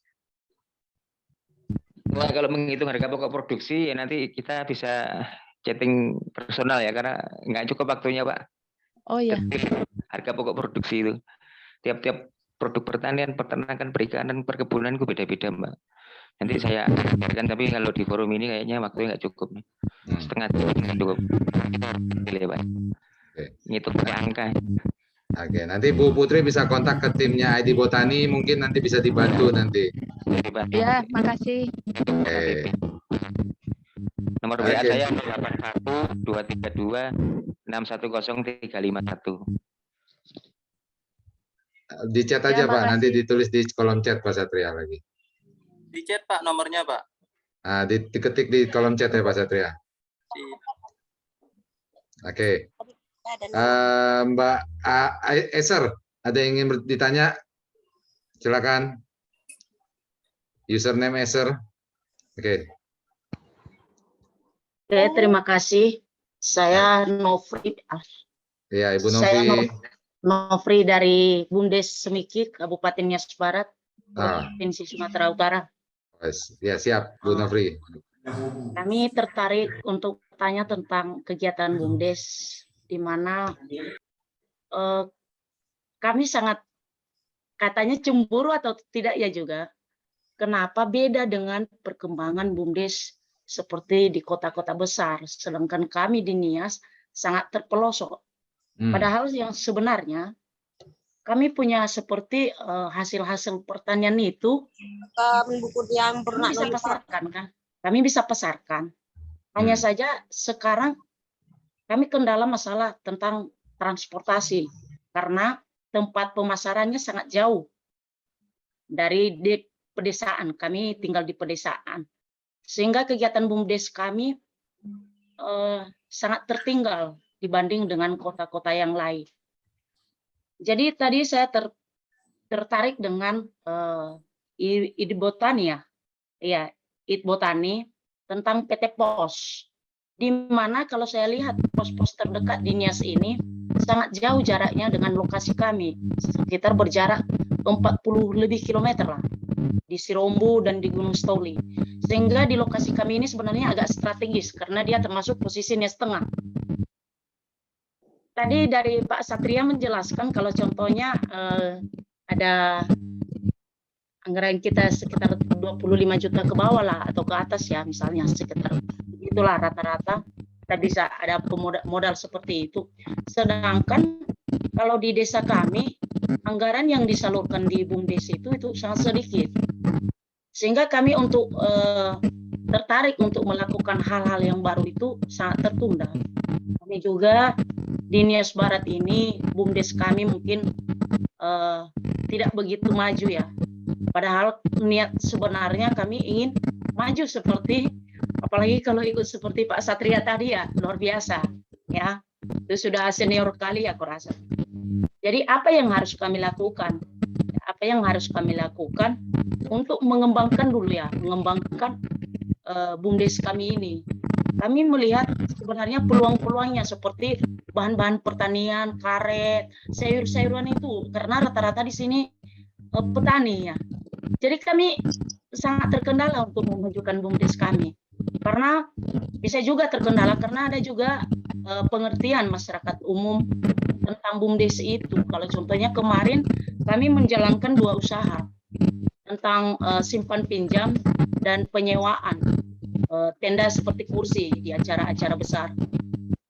Speaker 5: Wah, kalau menghitung harga pokok produksi ya nanti kita bisa chatting personal ya, karena nggak cukup waktunya Pak.
Speaker 15: Oh iya.
Speaker 5: Harga pokok produksi itu tiap-tiap produk pertanian, peternakan, perikanan, perkebunan itu beda-beda Mbak. Nanti saya ajarkan, tapi kalau di forum ini kayaknya waktunya nggak cukup. Setengah jam cukup. Pilih Pak. Ngitung angka.
Speaker 1: Oke, nanti Bu Putri bisa kontak ke timnya ID Botani, mungkin nanti bisa dibantu nanti.
Speaker 15: Ya, makasih.
Speaker 1: Oke.
Speaker 5: Nomor WA saya 081 232 610 351.
Speaker 1: Di chat aja Pak, nanti ditulis di kolom chat Pak Satria lagi.
Speaker 16: Di chat Pak nomornya Pak.
Speaker 1: Nah, diketik di kolom chat ya Pak Satria. Oke. Mbak Eser, ada yang ingin ditanya? Silakan. Username Eser. Oke.
Speaker 17: Oke, terima kasih. Saya Nofri.
Speaker 1: Ya, Ibu
Speaker 17: Saya
Speaker 1: Novi.
Speaker 17: Nofri dari Bumdes Semiki, Kabupaten Nias Barat, Provinsi Sumatera Utara.
Speaker 1: Ya, siap, Bu Nofri.
Speaker 17: Kami tertarik untuk tanya tentang kegiatan Bumdes, di mana kami sangat katanya cemburu atau tidak ya juga. Kenapa beda dengan perkembangan Bumdes seperti di kota-kota besar, sedangkan kami di Nias sangat terpelosok. Padahal yang sebenarnya kami punya seperti hasil-hasil pertanian itu
Speaker 11: yang pernah
Speaker 17: bisa pasarkan kan? Kami bisa pasarkan. Hanya saja sekarang kami kendala masalah tentang transportasi karena tempat pemasarannya sangat jauh dari pedesaan. Kami tinggal di pedesaan. Sehingga kegiatan Bumdes kami sangat tertinggal dibanding dengan kota-kota yang lain. Jadi tadi saya tertarik dengan ide botani ya, ide botani tentang PT Pos, di mana kalau saya lihat pos-pos terdekat di Nias ini sangat jauh jaraknya dengan lokasi kami, sekitar berjarak 40 lebih kilometer lah, di Sirombo dan di Gunung Stoli. Sehingga di lokasi kami ini sebenarnya agak strategis karena dia termasuk posisi Nias Tengah. Tadi dari Pak Satria menjelaskan kalau contohnya ada anggaran kita sekitar 25 juta ke bawah lah atau ke atas ya, misalnya sekitar itulah rata-rata kita bisa ada modal seperti itu. Sedangkan kalau di desa kami anggaran yang disalurkan di Bumdes itu sangat sedikit. Sehingga kami untuk tertarik untuk melakukan hal-hal yang baru itu sangat tertunda. Kami juga di Nias Barat ini, BUMDes kami mungkin tidak begitu maju ya. Padahal niat sebenarnya kami ingin maju seperti, apalagi kalau ikut seperti Pak Satria tadi ya, luar biasa ya. Itu sudah senior kali aku rasa. Jadi apa yang harus kami lakukan? Apa yang harus kami lakukan untuk mengembangkan dulu ya, mengembangkan BUMDes kami ini. Kami melihat sebenarnya peluang-peluangnya seperti bahan-bahan pertanian, karet, sayur-sayuran itu, karena rata-rata di sini petani ya. Jadi kami sangat terkendala untuk memajukan BUMDes kami. Karena bisa juga terkendala karena ada juga pengertian masyarakat umum tentang BUMDes itu. Kalau contohnya kemarin kami menjalankan 2 usaha tentang simpan pinjam dan penyewaan tenda seperti kursi di acara-acara besar.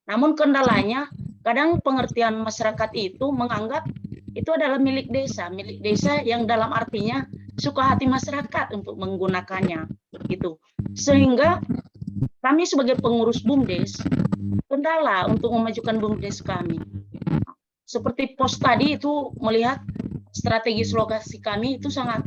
Speaker 17: Namun kendalanya kadang pengertian masyarakat itu menganggap itu adalah milik desa yang dalam artinya suka hati masyarakat untuk menggunakannya gitu. Sehingga kami sebagai pengurus BUMDes kendala untuk memajukan BUMDes kami. Seperti pos tadi itu melihat strategis lokasi kami itu sangat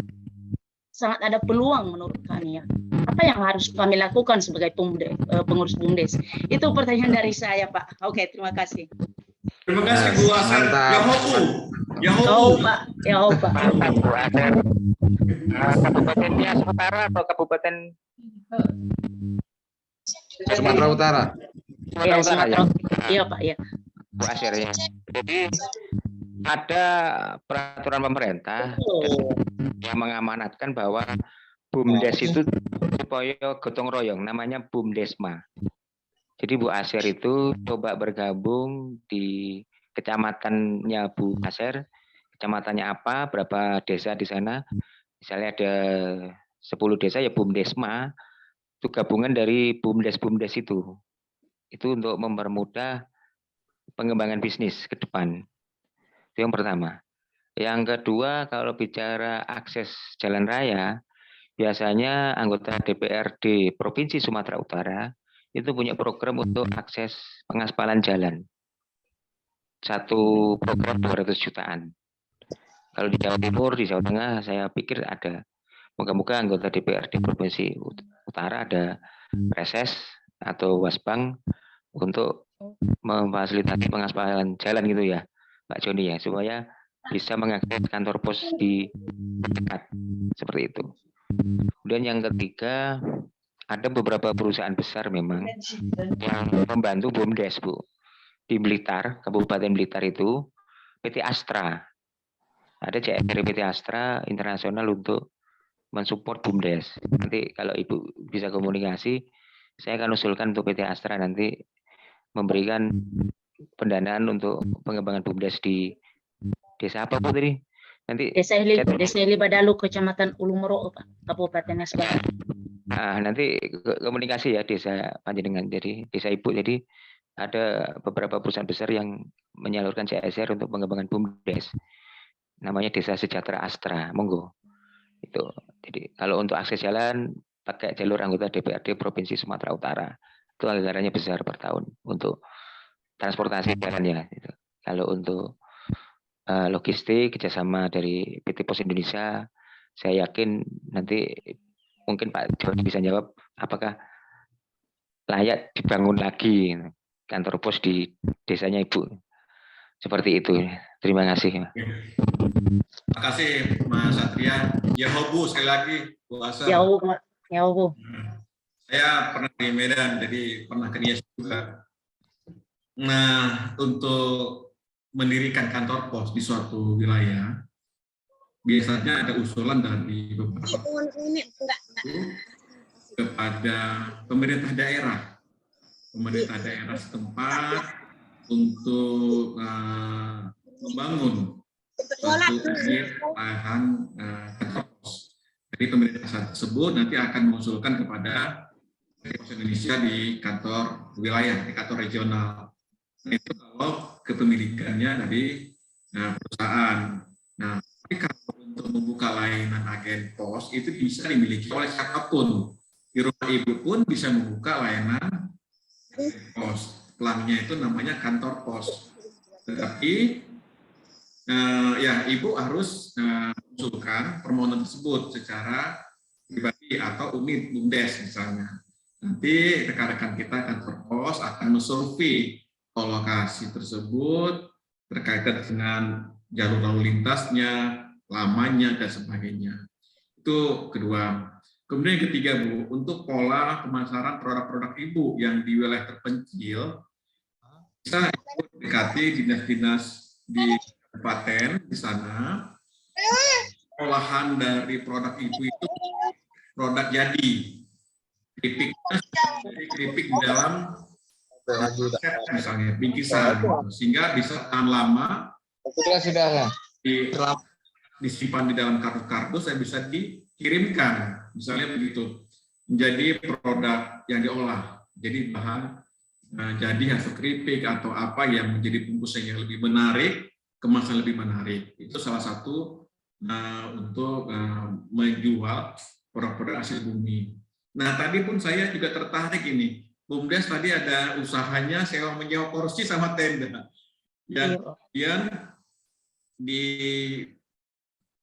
Speaker 17: ada peluang menurut kami ya. Apa yang harus kami lakukan sebagai pengurus BUMDes? Itu pertanyaan dari saya, Pak. Oke, terima kasih.
Speaker 3: Terima kasih Bu Asar.
Speaker 17: Yahobu, Pak. Yahobu, Pak.
Speaker 5: Bu Asar. Kabupaten Nias Utara atau Kabupaten
Speaker 1: Sumatera Utara.
Speaker 17: Iya, Sumatera. Iya, Pak, ya.
Speaker 5: Bu Asar ya. Jadi ada peraturan pemerintah yang mengamanatkan bahwa BUMDes itu supaya gotong royong, namanya BUMDesma. Jadi Bu Asir itu coba bergabung di kecamatannya Bu Asir, kecamatannya apa, berapa desa di sana. Misalnya ada 10 desa ya BUMDesma, itu gabungan dari BUMDes itu. Itu untuk mempermudah pengembangan bisnis ke depan. Itu yang pertama. Yang kedua, kalau bicara akses jalan raya, biasanya anggota DPRD Provinsi Sumatera Utara itu punya program untuk akses pengaspalan jalan. Satu program 200 jutaan. Kalau di Jawa Timur, di Jawa Tengah, saya pikir ada. Moga-moga anggota DPRD Provinsi Utara ada reses atau wasbang untuk memfasilitasi pengaspalan jalan gitu ya, Pak Joni ya, supaya bisa mengakses kantor pos di dekat seperti itu. Kemudian yang ketiga, ada beberapa perusahaan besar memang yang membantu BUMDes, Bu. Di Blitar, Kabupaten Blitar itu PT Astra. Ada CSR PT Astra internasional untuk mensupport BUMDes. Nanti kalau Ibu bisa komunikasi, saya akan usulkan untuk PT Astra nanti memberikan pendanaan untuk pengembangan BUMDes di desa apa Bu tadi? Nanti
Speaker 17: Desa Hili Badalu, Kecamatan Ulumoro, Kabupaten Nias Barat.
Speaker 5: Nah, nanti komunikasi ya desa panjenengan, jadi desa Ibu. Jadi ada beberapa perusahaan besar yang menyalurkan CSR untuk pengembangan BUMDes. Namanya Desa Sejahtera Astra, monggo. Itu. Jadi kalau untuk akses jalan pakai jalur anggota DPRD Provinsi Sumatera Utara. Itu anggarannya besar per tahun untuk transportasi jalannya. Gitu. Kalau untuk logistik kerjasama dari PT Pos Indonesia, saya yakin nanti mungkin Pak Joni bisa jawab apakah layak dibangun lagi kantor pos di desanya Ibu. Seperti itu. Terima kasih.
Speaker 3: Terima kasih Mas Satria. Yahobu sekali lagi Bu Asar.
Speaker 17: Yahobu.
Speaker 3: Saya pernah di Medan, jadi pernah ke Nias juga. Nah, untuk mendirikan kantor pos di suatu wilayah, biasanya ada usulan dari beberapa kepada pemerintah daerah setempat untuk membangun suatu unit lahan kantor pos. Jadi pemerintah tersebut nanti akan mengusulkan kepada Pos Indonesia di kantor wilayah, di kantor regional. Itu kalau kepemilikannya dari perusahaan. Nah, tapi kalau untuk untuk membuka layanan agen pos itu bisa dimiliki oleh siapapun. Di rumah ibu pun bisa membuka layanan agen pos. Pelangnya itu namanya kantor pos. Tetapi ya ibu harus mengusulkan permohonan tersebut secara pribadi atau unit BUMDes misalnya. Nanti rekan-rekan kita kantor pos akan mensurvei lokasi tersebut terkait dengan jalur lalu lintasnya, lamanya, dan sebagainya. Itu kedua. Kemudian yang ketiga, Bu, untuk pola pemasaran produk-produk ibu yang di wilayah terpencil, bisa dekati dinas-dinas di kabupaten di sana, olahan dari produk ibu itu produk jadi. Keripik di dalam misalnya bingkisan, sehingga bisa tahan lama, disimpan di dalam kardus-kardus dan bisa dikirimkan, misalnya begitu, menjadi produk yang diolah, jadi bahan jadi hasil keripik atau apa yang menjadi bungkusan yang lebih menarik, kemasan lebih menarik. Itu salah satu untuk menjual produk-produk hasil bumi. Nah, tadi pun saya juga tertarik ini. BUMDes tadi ada usahanya sewa menyewa kursi sama tenda. Yang kemudian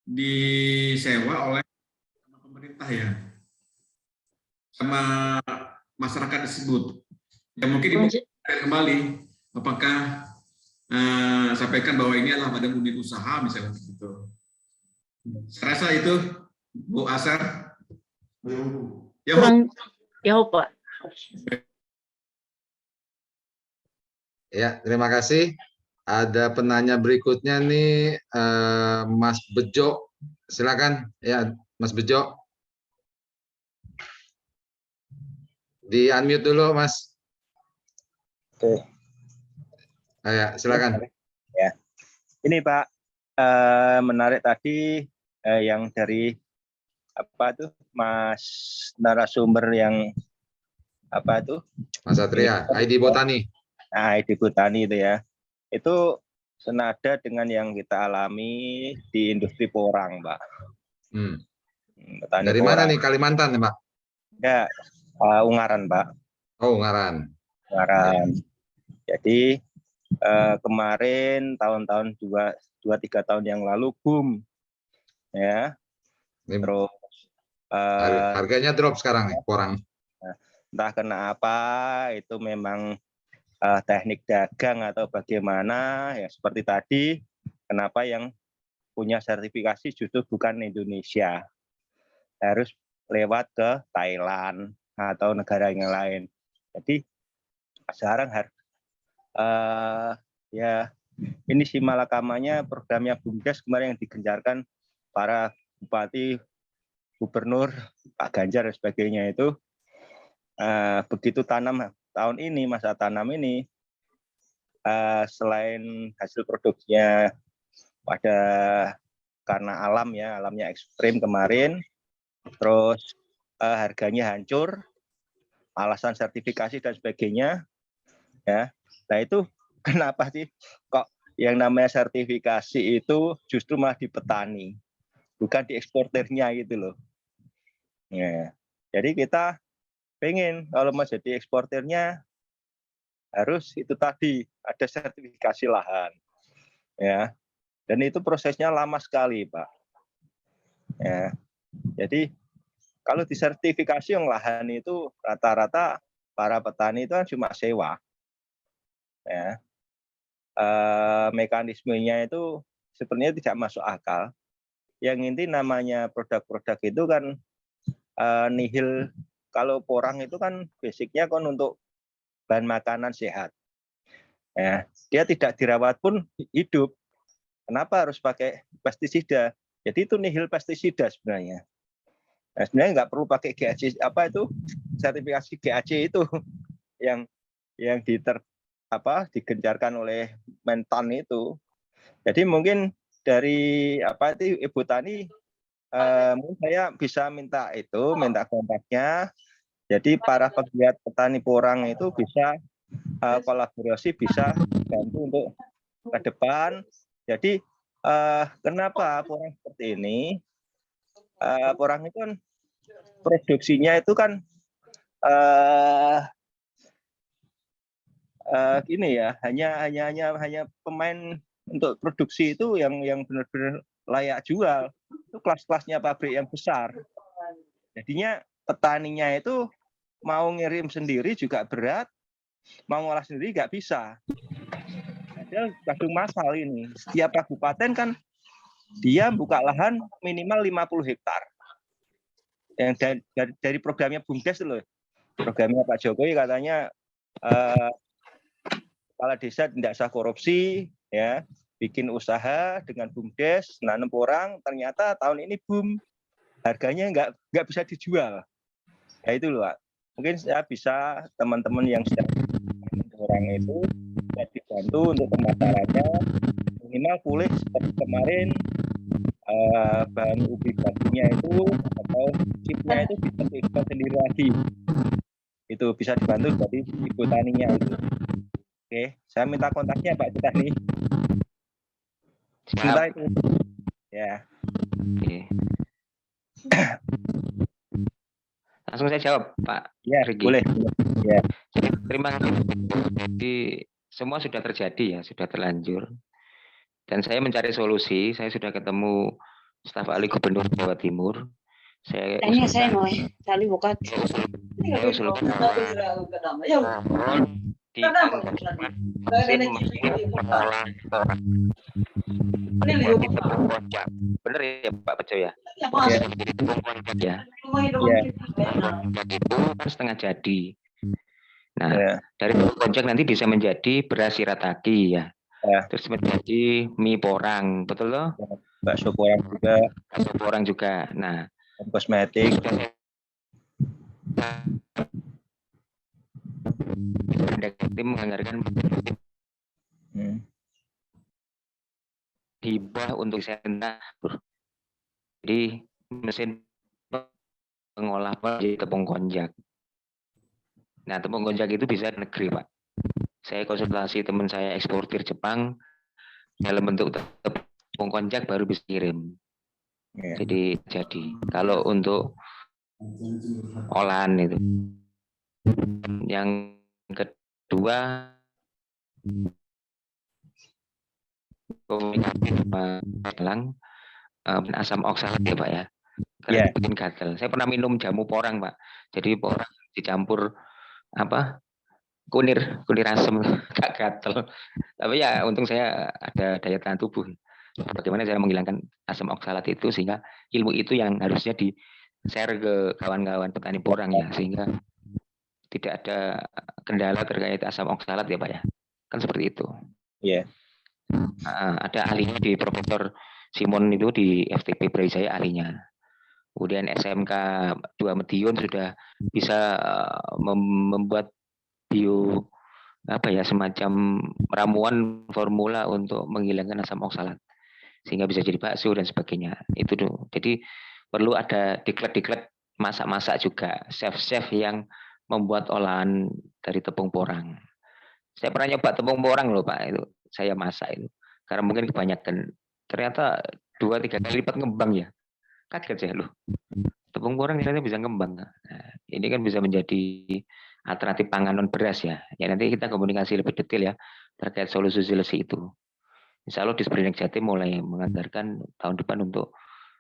Speaker 3: disewa oleh pemerintah ya. Sama masyarakat tersebut. Ya mungkin kembali apakah sampaikan bahwa ini adalah pada unit usaha misalnya begitu. Saya rasa itu Bu Asar. Ya,
Speaker 17: Pak.
Speaker 1: Ya, terima kasih. Ada penanya berikutnya nih, Mas Bejo. Silakan, ya, Mas Bejo. Di unmute dulu, Mas.
Speaker 18: Oke.
Speaker 1: Ya, silakan.
Speaker 18: Ya, ini Pak, menarik tadi yang dari apa tuh Mas narasumber yang apa tuh
Speaker 1: Mas Satria, ID Botani.
Speaker 18: Nah, ID Botani itu ya, itu senada dengan yang kita alami di industri porang, Pak.
Speaker 1: Dari mana nih, Kalimantan, Pak?
Speaker 18: Ya, Ungaran, Pak.
Speaker 1: Oh, Ungaran.
Speaker 18: Ungaran. Jadi kemarin tahun-tahun 2-3 tahun yang lalu boom, ya. Terus
Speaker 1: harganya drop sekarang nih, porang.
Speaker 18: Entah kenapa itu memang teknik dagang atau bagaimana, ya seperti tadi, kenapa yang punya sertifikasi justru bukan Indonesia, harus lewat ke Thailand atau negara yang lain. Jadi sekarang ya ini si Malakamanya programnya BUMDes kemarin yang digencarkan para bupati, gubernur, Pak Ganjar dan sebagainya itu begitu tanam tahun ini, masa tanam ini, selain hasil produksinya karena alamnya ekstrim kemarin, terus harganya hancur, alasan sertifikasi dan sebagainya, ya. Nah itu kenapa sih kok yang namanya sertifikasi itu justru malah di petani, bukan di eksportirnya gitu loh. Ya. Jadi kita pengen kalau mau jadi eksportirnya harus itu tadi ada sertifikasi lahan, ya. Dan itu prosesnya lama sekali, Pak. Ya. Jadi kalau disertifikasi yang lahan itu rata-rata para petani itu kan cuma sewa, ya. Mekanismenya itu sebenarnya tidak masuk akal. Yang inti namanya produk-produk itu kan nihil. Kalau porang itu kan basicnya kan untuk bahan makanan sehat. Ya, dia tidak dirawat pun hidup. Kenapa harus pakai pestisida? Jadi itu nihil pestisida sebenarnya. Nah, sebenarnya nggak perlu pakai GAC, apa itu sertifikasi GAC itu yang digencarkan oleh Mentan itu. Jadi mungkin dari Ibu Tani, mungkin saya bisa minta kontaknya. Jadi para pegiat petani porang itu bisa kolaborasi, bisa bantu untuk ke depan. Jadi Kenapa porang seperti ini? Porang itu kan produksinya itu kan gini ya, hanya pemain untuk produksi itu yang benar-benar layak jual. Itu kelas-kelasnya pabrik yang besar. Jadinya petaninya itu mau ngirim sendiri juga berat, mau ngolah sendiri nggak bisa. Padahal kadung massal ini. Setiap kabupaten kan dia buka lahan minimal 50 hektar. Yang dari programnya BUMDes itu loh. Programnya Pak Jokowi katanya kepala desa tidak usah korupsi, ya, bikin usaha dengan BUMDes, nanam porang, ternyata tahun ini boom, harganya nggak bisa dijual. Ya itu loh, Pak. Mungkin saya bisa teman-teman yang sedang orang itu bisa dibantu untuk pemasarannya, minimal pulih seperti kemarin bahan ubi bakunya itu atau chipnya itu bisa diekspor sendiri lagi. Itu bisa dibantu dari ibu taninya itu. Oke, saya minta kontaknya Pak Petani. Minta itu. Ya.
Speaker 5: Oke. Langsung saya jawab, Pak.
Speaker 18: Ya,
Speaker 5: Regi.
Speaker 18: boleh. Ya.
Speaker 5: Terima kasih. Jadi semua sudah terjadi ya, sudah terlanjur. Dan saya mencari solusi. Saya sudah ketemu staf ahli Gubernur Jawa Timur. Saya usulkan benar ya Pak Bejo ya? Ya. Itu setengah jadi. Nah, dari konjak nanti bisa menjadi beras shirataki ya. Terus menjadi mie porang, betul loh?
Speaker 18: Bakso porang juga.
Speaker 5: Bakso porang juga. Nah,
Speaker 18: kosmetik.
Speaker 5: Tim menganggarkan hibah untuk senta. Jadi mesin pengolah menjadi tepung konjak. Nah, tepung konjak itu bisa di negeri, Pak. Saya konsultasi teman saya eksportir Jepang dalam bentuk tepung konjak baru bisa kirim. Jadi kalau untuk olahan itu. Yang kedua asam oksalat ya Pak ya. Karena bikin gatel. Saya pernah minum jamu porang Pak. Jadi porang dicampur kunir asam gak gatel. Tapi ya untung saya ada daya tahan tubuh. Bagaimana cara menghilangkan asam oksalat itu sehingga ilmu itu yang harusnya di share ke kawan-kawan petani porang ya sehingga tidak ada kendala terkait asam oksalat ya Pak ya. Kan seperti itu.
Speaker 18: Iya.
Speaker 5: Ada ahlinya di Profesor Simon itu di FTP Brawijaya ahlinya. Kemudian SMK 2 Medion sudah bisa membuat semacam ramuan formula untuk menghilangkan asam oksalat sehingga bisa jadi bakso dan sebagainya. Itu tuh. Jadi perlu ada diklat masak-masak juga, chef-chef yang membuat olahan dari tepung porang. Saya pernah nyoba tepung porang loh Pak, itu saya masak itu. Karena mungkin kebanyakan, ternyata 2-3 kali lipat ngembang ya. Kaget saya loh. Tepung porang ternyata bisa ngembang. Nah, ini kan bisa menjadi alternatif pangan non beras ya. Ya nanti kita komunikasi lebih detail ya terkait solusi-solusi itu. Insya Allah di Disperindak Jatim mulai menganggarkan tahun depan untuk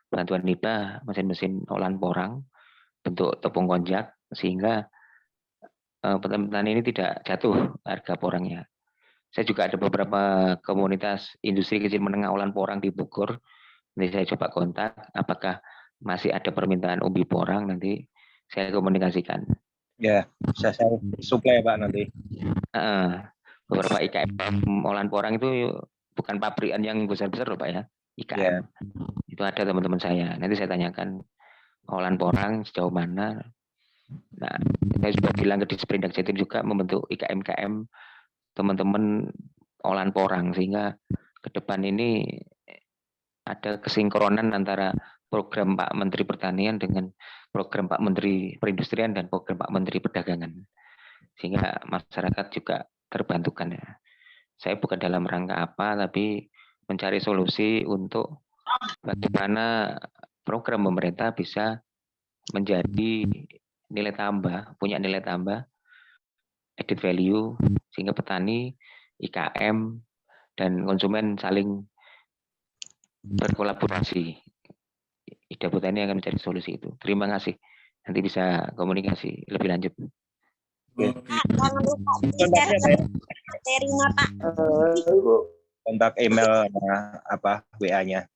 Speaker 5: bantuan hibah mesin-mesin olahan porang bentuk tepung konjak sehingga petani ini tidak jatuh harga porangnya. Saya juga ada beberapa komunitas industri kecil menengah olahan porang di Bogor. Nanti saya coba kontak apakah masih ada permintaan umbi porang, nanti saya komunikasikan.
Speaker 18: Ya, bisa saya suplai Pak nanti.
Speaker 5: Beberapa IKM olahan porang itu bukan pabrikan yang besar-besar loh Pak ya. IKM. Itu ada teman-teman saya. Nanti saya tanyakan olahan porang sejauh mana. Nah, saya sudah bilang ke Disperindak Jatim juga membentuk IKM-KM teman-teman olahan porang sehingga ke depan ini ada kesinkronan antara program Pak Menteri Pertanian dengan program Pak Menteri Perindustrian dan program Pak Menteri Perdagangan. Sehingga masyarakat juga terbantukan ya. Saya bukan dalam rangka apa, tapi mencari solusi untuk bagaimana program pemerintah bisa menjadi nilai tambah, punya nilai tambah, added value, sehingga petani, IKM, dan konsumen saling berkolaborasi. Ida Botani akan mencari solusi itu. Terima kasih. Nanti bisa komunikasi lebih lanjut.
Speaker 11: Jangan lupa di-share materinya, Pak.
Speaker 18: Kontak email apa WA-nya.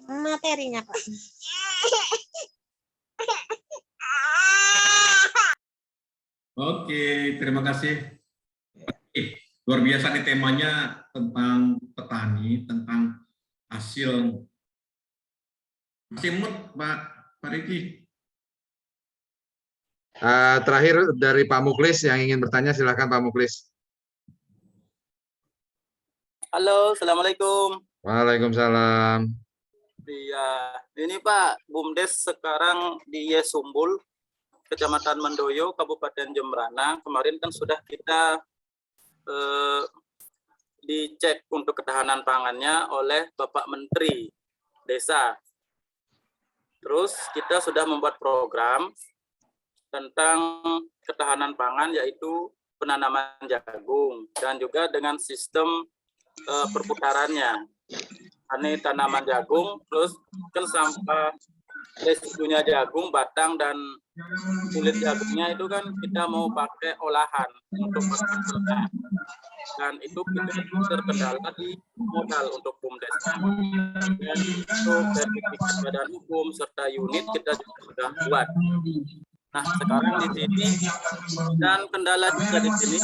Speaker 11: Materinya, Pak.
Speaker 3: Oke, terima kasih. Luar biasa nih temanya tentang petani, tentang hasil. Masih mut, Pak Riki.
Speaker 1: Terakhir dari Pak Muklis yang ingin bertanya, silakan Pak Muklis.
Speaker 16: Halo, Assalamualaikum.
Speaker 1: Waalaikumsalam.
Speaker 16: Iya, ini Pak, BUMDes sekarang di Yesumbul, Kecamatan Mendoyo, Kabupaten Jembrana. Kemarin kan sudah kita dicek untuk ketahanan pangannya oleh Bapak Menteri Desa. Terus kita sudah membuat program tentang ketahanan pangan, yaitu penanaman jagung dan juga dengan sistem perputarannya. Ini tanaman jagung, terus kan sampah residunya jagung, batang dan kulit jagungnya itu kan kita mau pakai olahan untuk pakan ternak. Dan itu kita terkendala di modal untuk BUMDes. Dan untuk sertifikat badan hukum serta unit kita juga sudah buat. Nah, sekarang di sini dan kendala juga di sini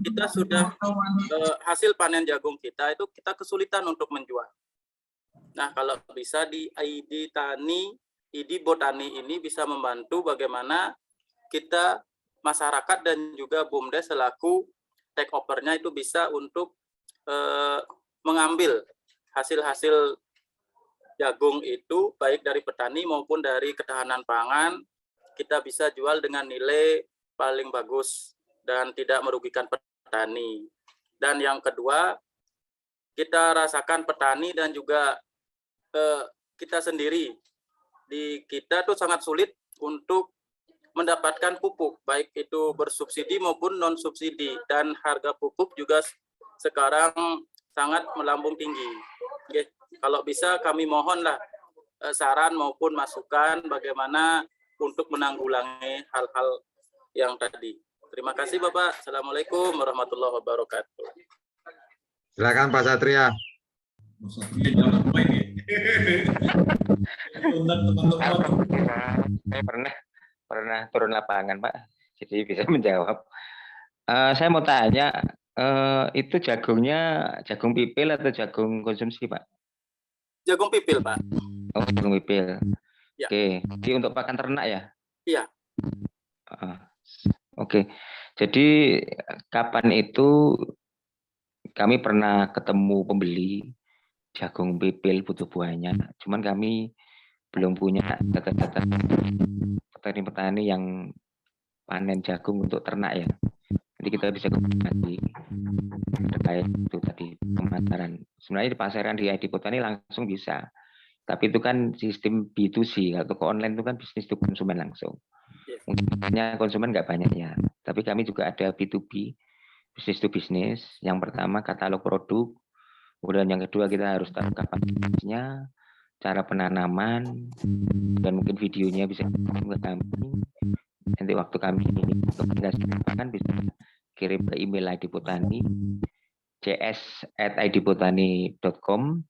Speaker 16: kita sudah hasil panen jagung kita itu kita kesulitan untuk menjual. Nah, kalau bisa di ID Botani ini bisa membantu bagaimana kita masyarakat dan juga BUMDes selaku take over-nya itu bisa untuk mengambil hasil-hasil jagung itu baik dari petani maupun dari ketahanan pangan. Kita bisa jual dengan nilai paling bagus dan tidak merugikan petani. Dan yang kedua, kita rasakan petani dan juga kita sendiri, di kita tuh sangat sulit untuk mendapatkan pupuk, baik itu bersubsidi maupun non-subsidi. Dan harga pupuk juga sekarang sangat melambung tinggi. Oke, kalau bisa kami mohonlah saran maupun masukan bagaimana untuk menanggulangi hal-hal yang tadi. Terima kasih Bapak. Assalamualaikum warahmatullahi wabarakatuh.
Speaker 1: Silakan Pak Satria.
Speaker 5: Saya pernah turun lapangan, Pak. Jadi bisa menjawab. Saya mau tanya, itu jagungnya jagung pipil atau jagung konsumsi, Pak?
Speaker 16: Jagung pipil, Pak.
Speaker 5: Oh, jagung pipil.
Speaker 16: Ya.
Speaker 5: Oke, jadi untuk pakan ternak ya?
Speaker 16: Iya.
Speaker 5: Oke, jadi kapan itu kami pernah ketemu pembeli jagung pipil butuh buahnya, cuman kami belum punya data-data petani-petani yang panen jagung untuk ternak ya. Jadi kita bisa komunikasi terkait itu tadi pemasaran. Sebenarnya di pasaran di ID Botani langsung bisa. Tapi itu kan sistem B2C, kalau toko online itu kan bisnis to konsumen langsung. Mungkin konsumen nggak banyak ya. Tapi kami juga ada B2B, bisnis to bisnis. Yang pertama katalog produk, kemudian yang kedua kita harus tahu kapasitasnya, cara penanaman, dan mungkin videonya bisa ke kami. Nanti waktu kami ini kan bisa kirim ke email ID Botani, cs@idbotani.com.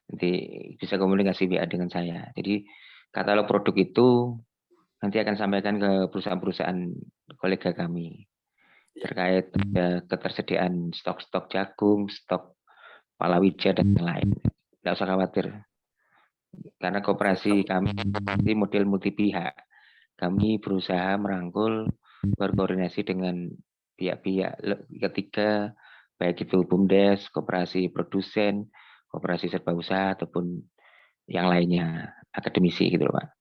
Speaker 5: Nanti bisa komunikasi WA dengan saya. Jadi katalog produk itu nanti akan sampaikan ke perusahaan-perusahaan kolega kami terkait ketersediaan stok-stok jagung, stok palawija dan lain. Tidak usah khawatir. Karena koperasi kami ini model multi pihak. Kami berusaha merangkul, berkoordinasi dengan pihak-pihak ketiga, baik itu BUMDes, koperasi produsen, koperasi serba usaha ataupun yang lainnya, akademisi gitu loh Pak.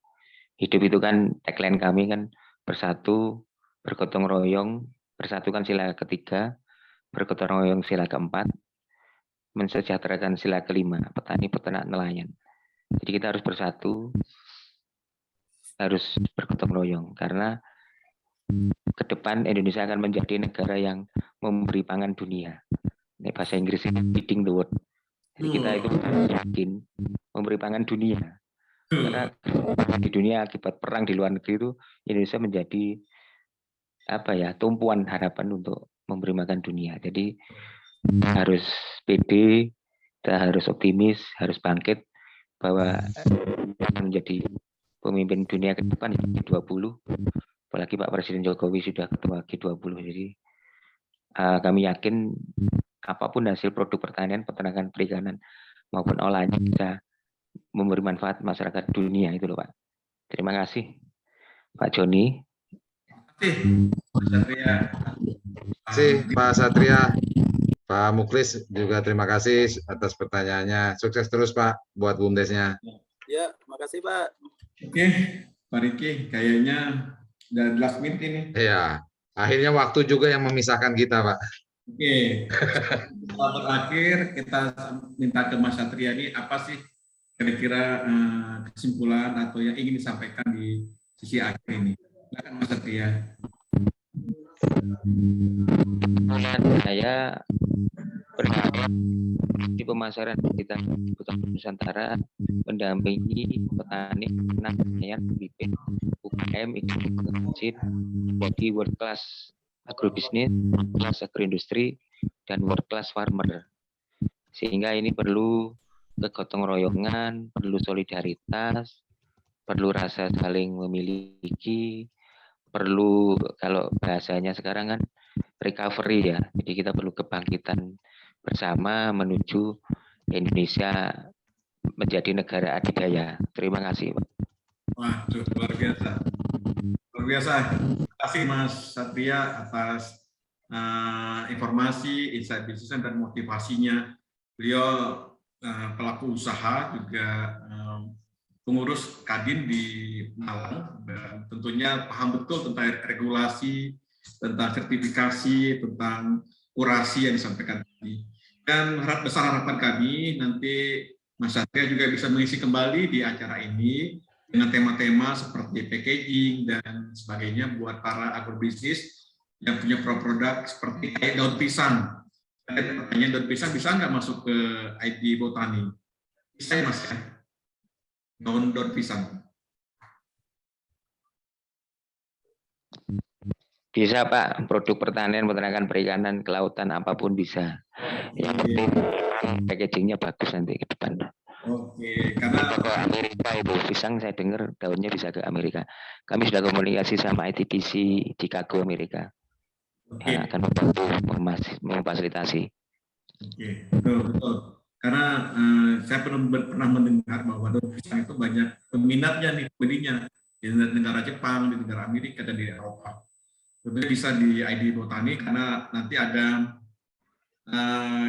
Speaker 5: Hidup itu kan tagline kami kan bersatu, bergotong royong, bersatu kan sila ketiga, bergotong royong sila keempat, mensejahterakan sila kelima, petani, peternak, nelayan. Jadi kita harus bersatu, harus bergotong royong, karena ke depan Indonesia akan menjadi negara yang memberi pangan dunia. Ini bahasa Inggris ini feeding the world. Jadi kita itu harus yakin memberi pangan dunia. Karena di dunia akibat perang di luar negeri itu Indonesia menjadi tumpuan harapan untuk memberi makan dunia. Jadi harus pede, kita harus optimis, harus bangkit bahwa menjadi pemimpin dunia ke depan G20. Apalagi Pak Presiden Jokowi sudah ketua G20. Jadi kami yakin apapun hasil produk pertanian, peternakan, perikanan maupun olahannya bisa memberi manfaat masyarakat dunia itu loh Pak. Terima kasih Pak Joni.
Speaker 1: Terima kasih Pak Satria. Pak Muklis juga terima kasih atas pertanyaannya. Sukses terus Pak buat BUMDes-nya.
Speaker 16: Ya, makasih Pak.
Speaker 3: Oke, Pak Riki, kayaknya udah last minute ini.
Speaker 1: Iya, akhirnya waktu juga yang memisahkan kita, Pak.
Speaker 3: Oke, setelah terakhir kita minta ke Mas Satria ini apa sih kira-kira kesimpulan atau yang ingin disampaikan di sisi akhir ini. Silakan Mas Satria.
Speaker 5: Saya berharap di pemasaran kita Nusantara mendampingi petani, nelayan, bibit, UKM, jadi world class agrobisnis, world class agroindustri, dan world class farmer. Sehingga ini perlu kegotong royongan, perlu solidaritas, perlu rasa saling memiliki, perlu kalau bahasanya sekarang kan recovery ya. Jadi kita perlu kebangkitan bersama menuju Indonesia menjadi negara adidaya. Terima kasih, Pak.
Speaker 3: Waduh, luar biasa. Luar biasa. Terima kasih Mas Satria atas informasi, insight bisnis dan motivasinya. Beliau pelaku usaha juga pengurus Kadin di Malang dan tentunya paham betul tentang regulasi, tentang sertifikasi, tentang kurasi yang disampaikan tadi. Dan besar harapan kami nanti Mas Satria juga bisa mengisi kembali di acara ini dengan tema-tema seperti packaging dan sebagainya buat para agrobisnis yang punya produk seperti daun pisang. Pertanyaan daun pisang bisa nggak masuk ke ID Botani? Bisa ya Mas ya? Daun pisang.
Speaker 5: Bisa Pak, produk pertanian, peternakan, perikanan, kelautan, apapun bisa. Yang penting packagingnya bagus nanti ke depan.
Speaker 3: Oke, karena
Speaker 5: ke Amerika itu pisang saya dengar daunnya bisa ke Amerika. Kami sudah komunikasi sama ITPC Chicago Amerika. Yang akan membantu memfasilitasi.
Speaker 3: Oke, betul. Karena saya pernah mendengar bahwa daun pisang itu banyak peminatnya nih, belinya di negara Jepang, di negara Amerika dan di Eropa. Tentunya bisa di ID Botani karena nanti ada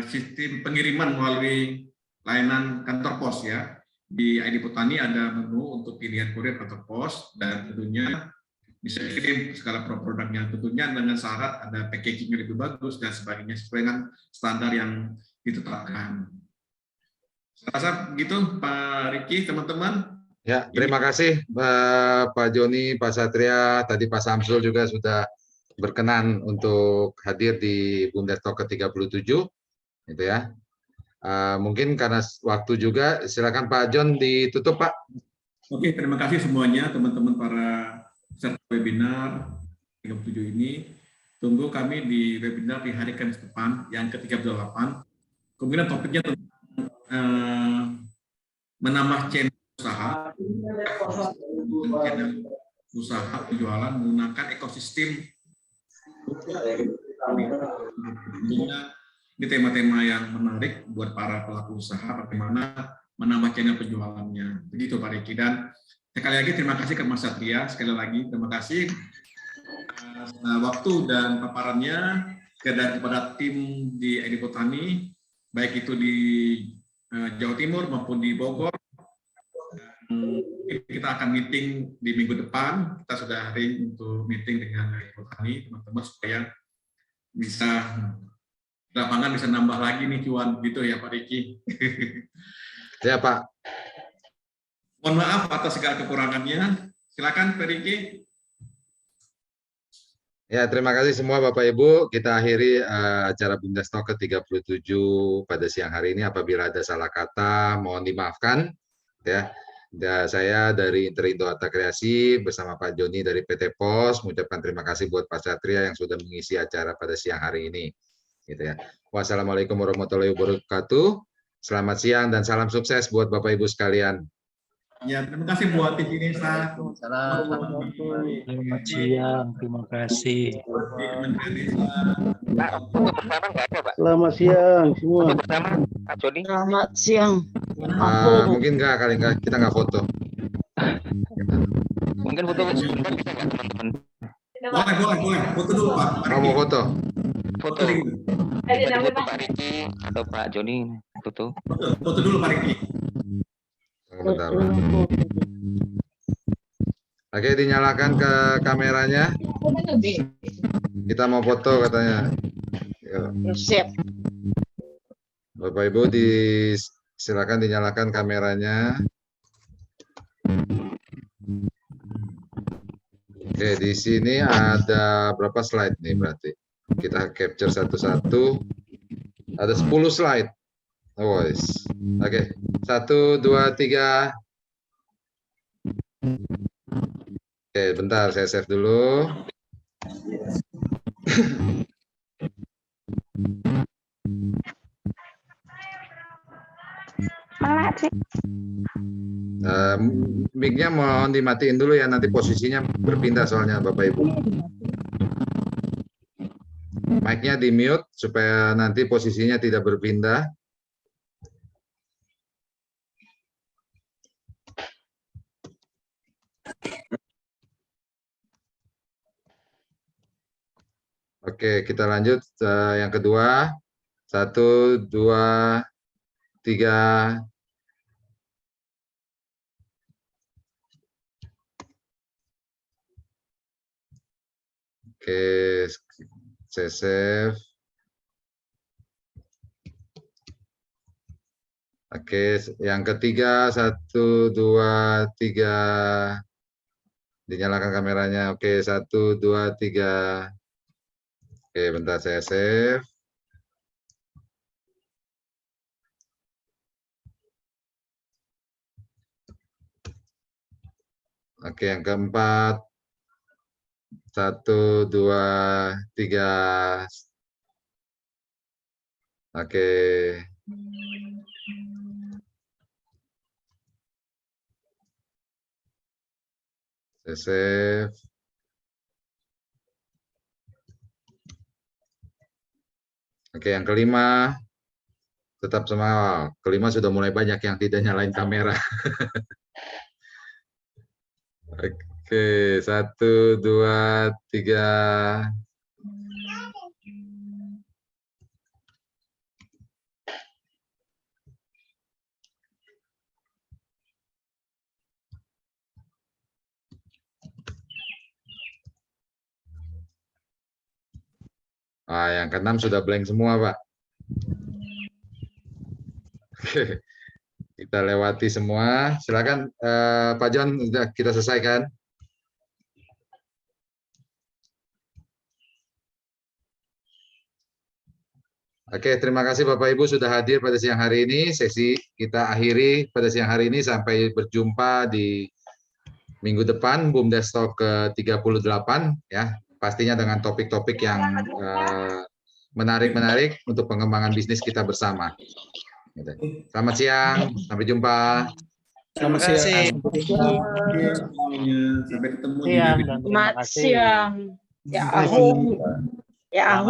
Speaker 3: sistem pengiriman melalui layanan kantor pos ya. Di ID Botani ada menu untuk pilihan kurir kantor pos dan tentunya bisa dikirim segala produknya. Tentunya dengan syarat ada packaging yang lebih bagus dan sebagainya sesuai dengan standar yang ditetapkan. Saya rasa begitu Pak Riki, teman-teman.
Speaker 1: Ya, terima kasih Pak Joni, Pak Satria, tadi Pak Samsul juga sudah berkenan untuk hadir di BUMDes Talk ke-37, gitu ya. Mungkin karena waktu juga, silakan Pak John ditutup Pak.
Speaker 3: Oke, terima kasih semuanya teman-teman para peserta webinar 37 ini. Tunggu kami di webinar di hari Kamis depan yang ke-38. Kemudian topiknya tentang menambah channel usaha, penjualan menggunakan ekosistem. Ini tema-tema yang menarik buat para pelaku usaha, bagaimana menambah channel penjualannya. Begitu Pak Riki. Dan sekali lagi terima kasih ke Mas Satria. Sekali lagi terima kasih waktu dan paparannya kepada tim di ID Botani, baik itu di Jawa Timur maupun di Bogor. Kita akan meeting di minggu depan. Kita sudah hari untuk meeting dengan ID Botani, teman-teman, supaya bisa lapangan bisa nambah lagi nih cuan gitu ya Pak Riki.
Speaker 1: Ya Pak.
Speaker 3: Mohon maaf atas segala kekurangannya. Silakan Pak Riki.
Speaker 1: Ya, terima kasih semua Bapak Ibu. Kita akhiri acara BUMDES Talk ke-37 pada siang hari ini. Apabila ada salah kata, mohon dimaafkan. Ya, saya dari Interindo Arta Kreasi bersama Pak Joni dari PT POS mengucapkan terima kasih buat Pak Satria yang sudah mengisi acara pada siang hari ini. Gitu ya. Wassalamualaikum warahmatullahi wabarakatuh. Selamat siang dan salam sukses buat Bapak Ibu sekalian.
Speaker 3: Ya, terima kasih buat TV Desa.
Speaker 13: Selamat siang, terima kasih.
Speaker 19: Selamat siang semua.
Speaker 17: Selamat siang.
Speaker 1: Mungkin kita nggak foto.
Speaker 5: Mungkin foto sebentar bisa nggak teman-teman?
Speaker 3: Boleh. Foto dulu Pak.
Speaker 1: Mau foto?
Speaker 5: Foto. Foto Pak Riki atau Pak Joni foto.
Speaker 3: Foto dulu Pak Riki.
Speaker 1: Bentar. Oke, dinyalakan ke kameranya. Kita mau foto katanya.
Speaker 17: Siap.
Speaker 1: Bapak Ibu silakan dinyalakan kameranya. Oke, di sini ada berapa slide nih berarti? Kita capture satu-satu. Ada 10 slide. Oh, Oke, 1, 2, 3. Oke, bentar saya save dulu. Mic-nya mohon dimatiin dulu ya, nanti posisinya berpindah soalnya Bapak Ibu. Mic-nya di mute supaya nanti posisinya tidak berpindah. Oke, kita lanjut yang kedua. 1, 2, 3. Oke, saya save. Oke, yang ketiga 1, 2, 3. Dinyalakan kameranya. Oke, 1, 2, 3. Oke, bentar saya save. Oke, yang keempat. 1, 2, 3. Oke. Saya save. Oke, yang kelima. Tetap semangat. Kelima sudah mulai banyak yang tidak nyalain kamera. Oke, 1, 2, 3. Yang keenam sudah blank semua, Pak. Oke, kita lewati semua. Silakan, Pak John, kita selesaikan. Oke, terima kasih Bapak Ibu sudah hadir pada siang hari ini. Sesi kita akhiri pada siang hari ini. Sampai berjumpa di minggu depan, BUMDES Talk ke-38 ya. Pastinya dengan topik-topik yang menarik-menarik untuk pengembangan bisnis kita bersama. Selamat siang, sampai jumpa.
Speaker 19: Terima kasih.
Speaker 3: Sampai ketemu.
Speaker 17: Selamat siang. Ya,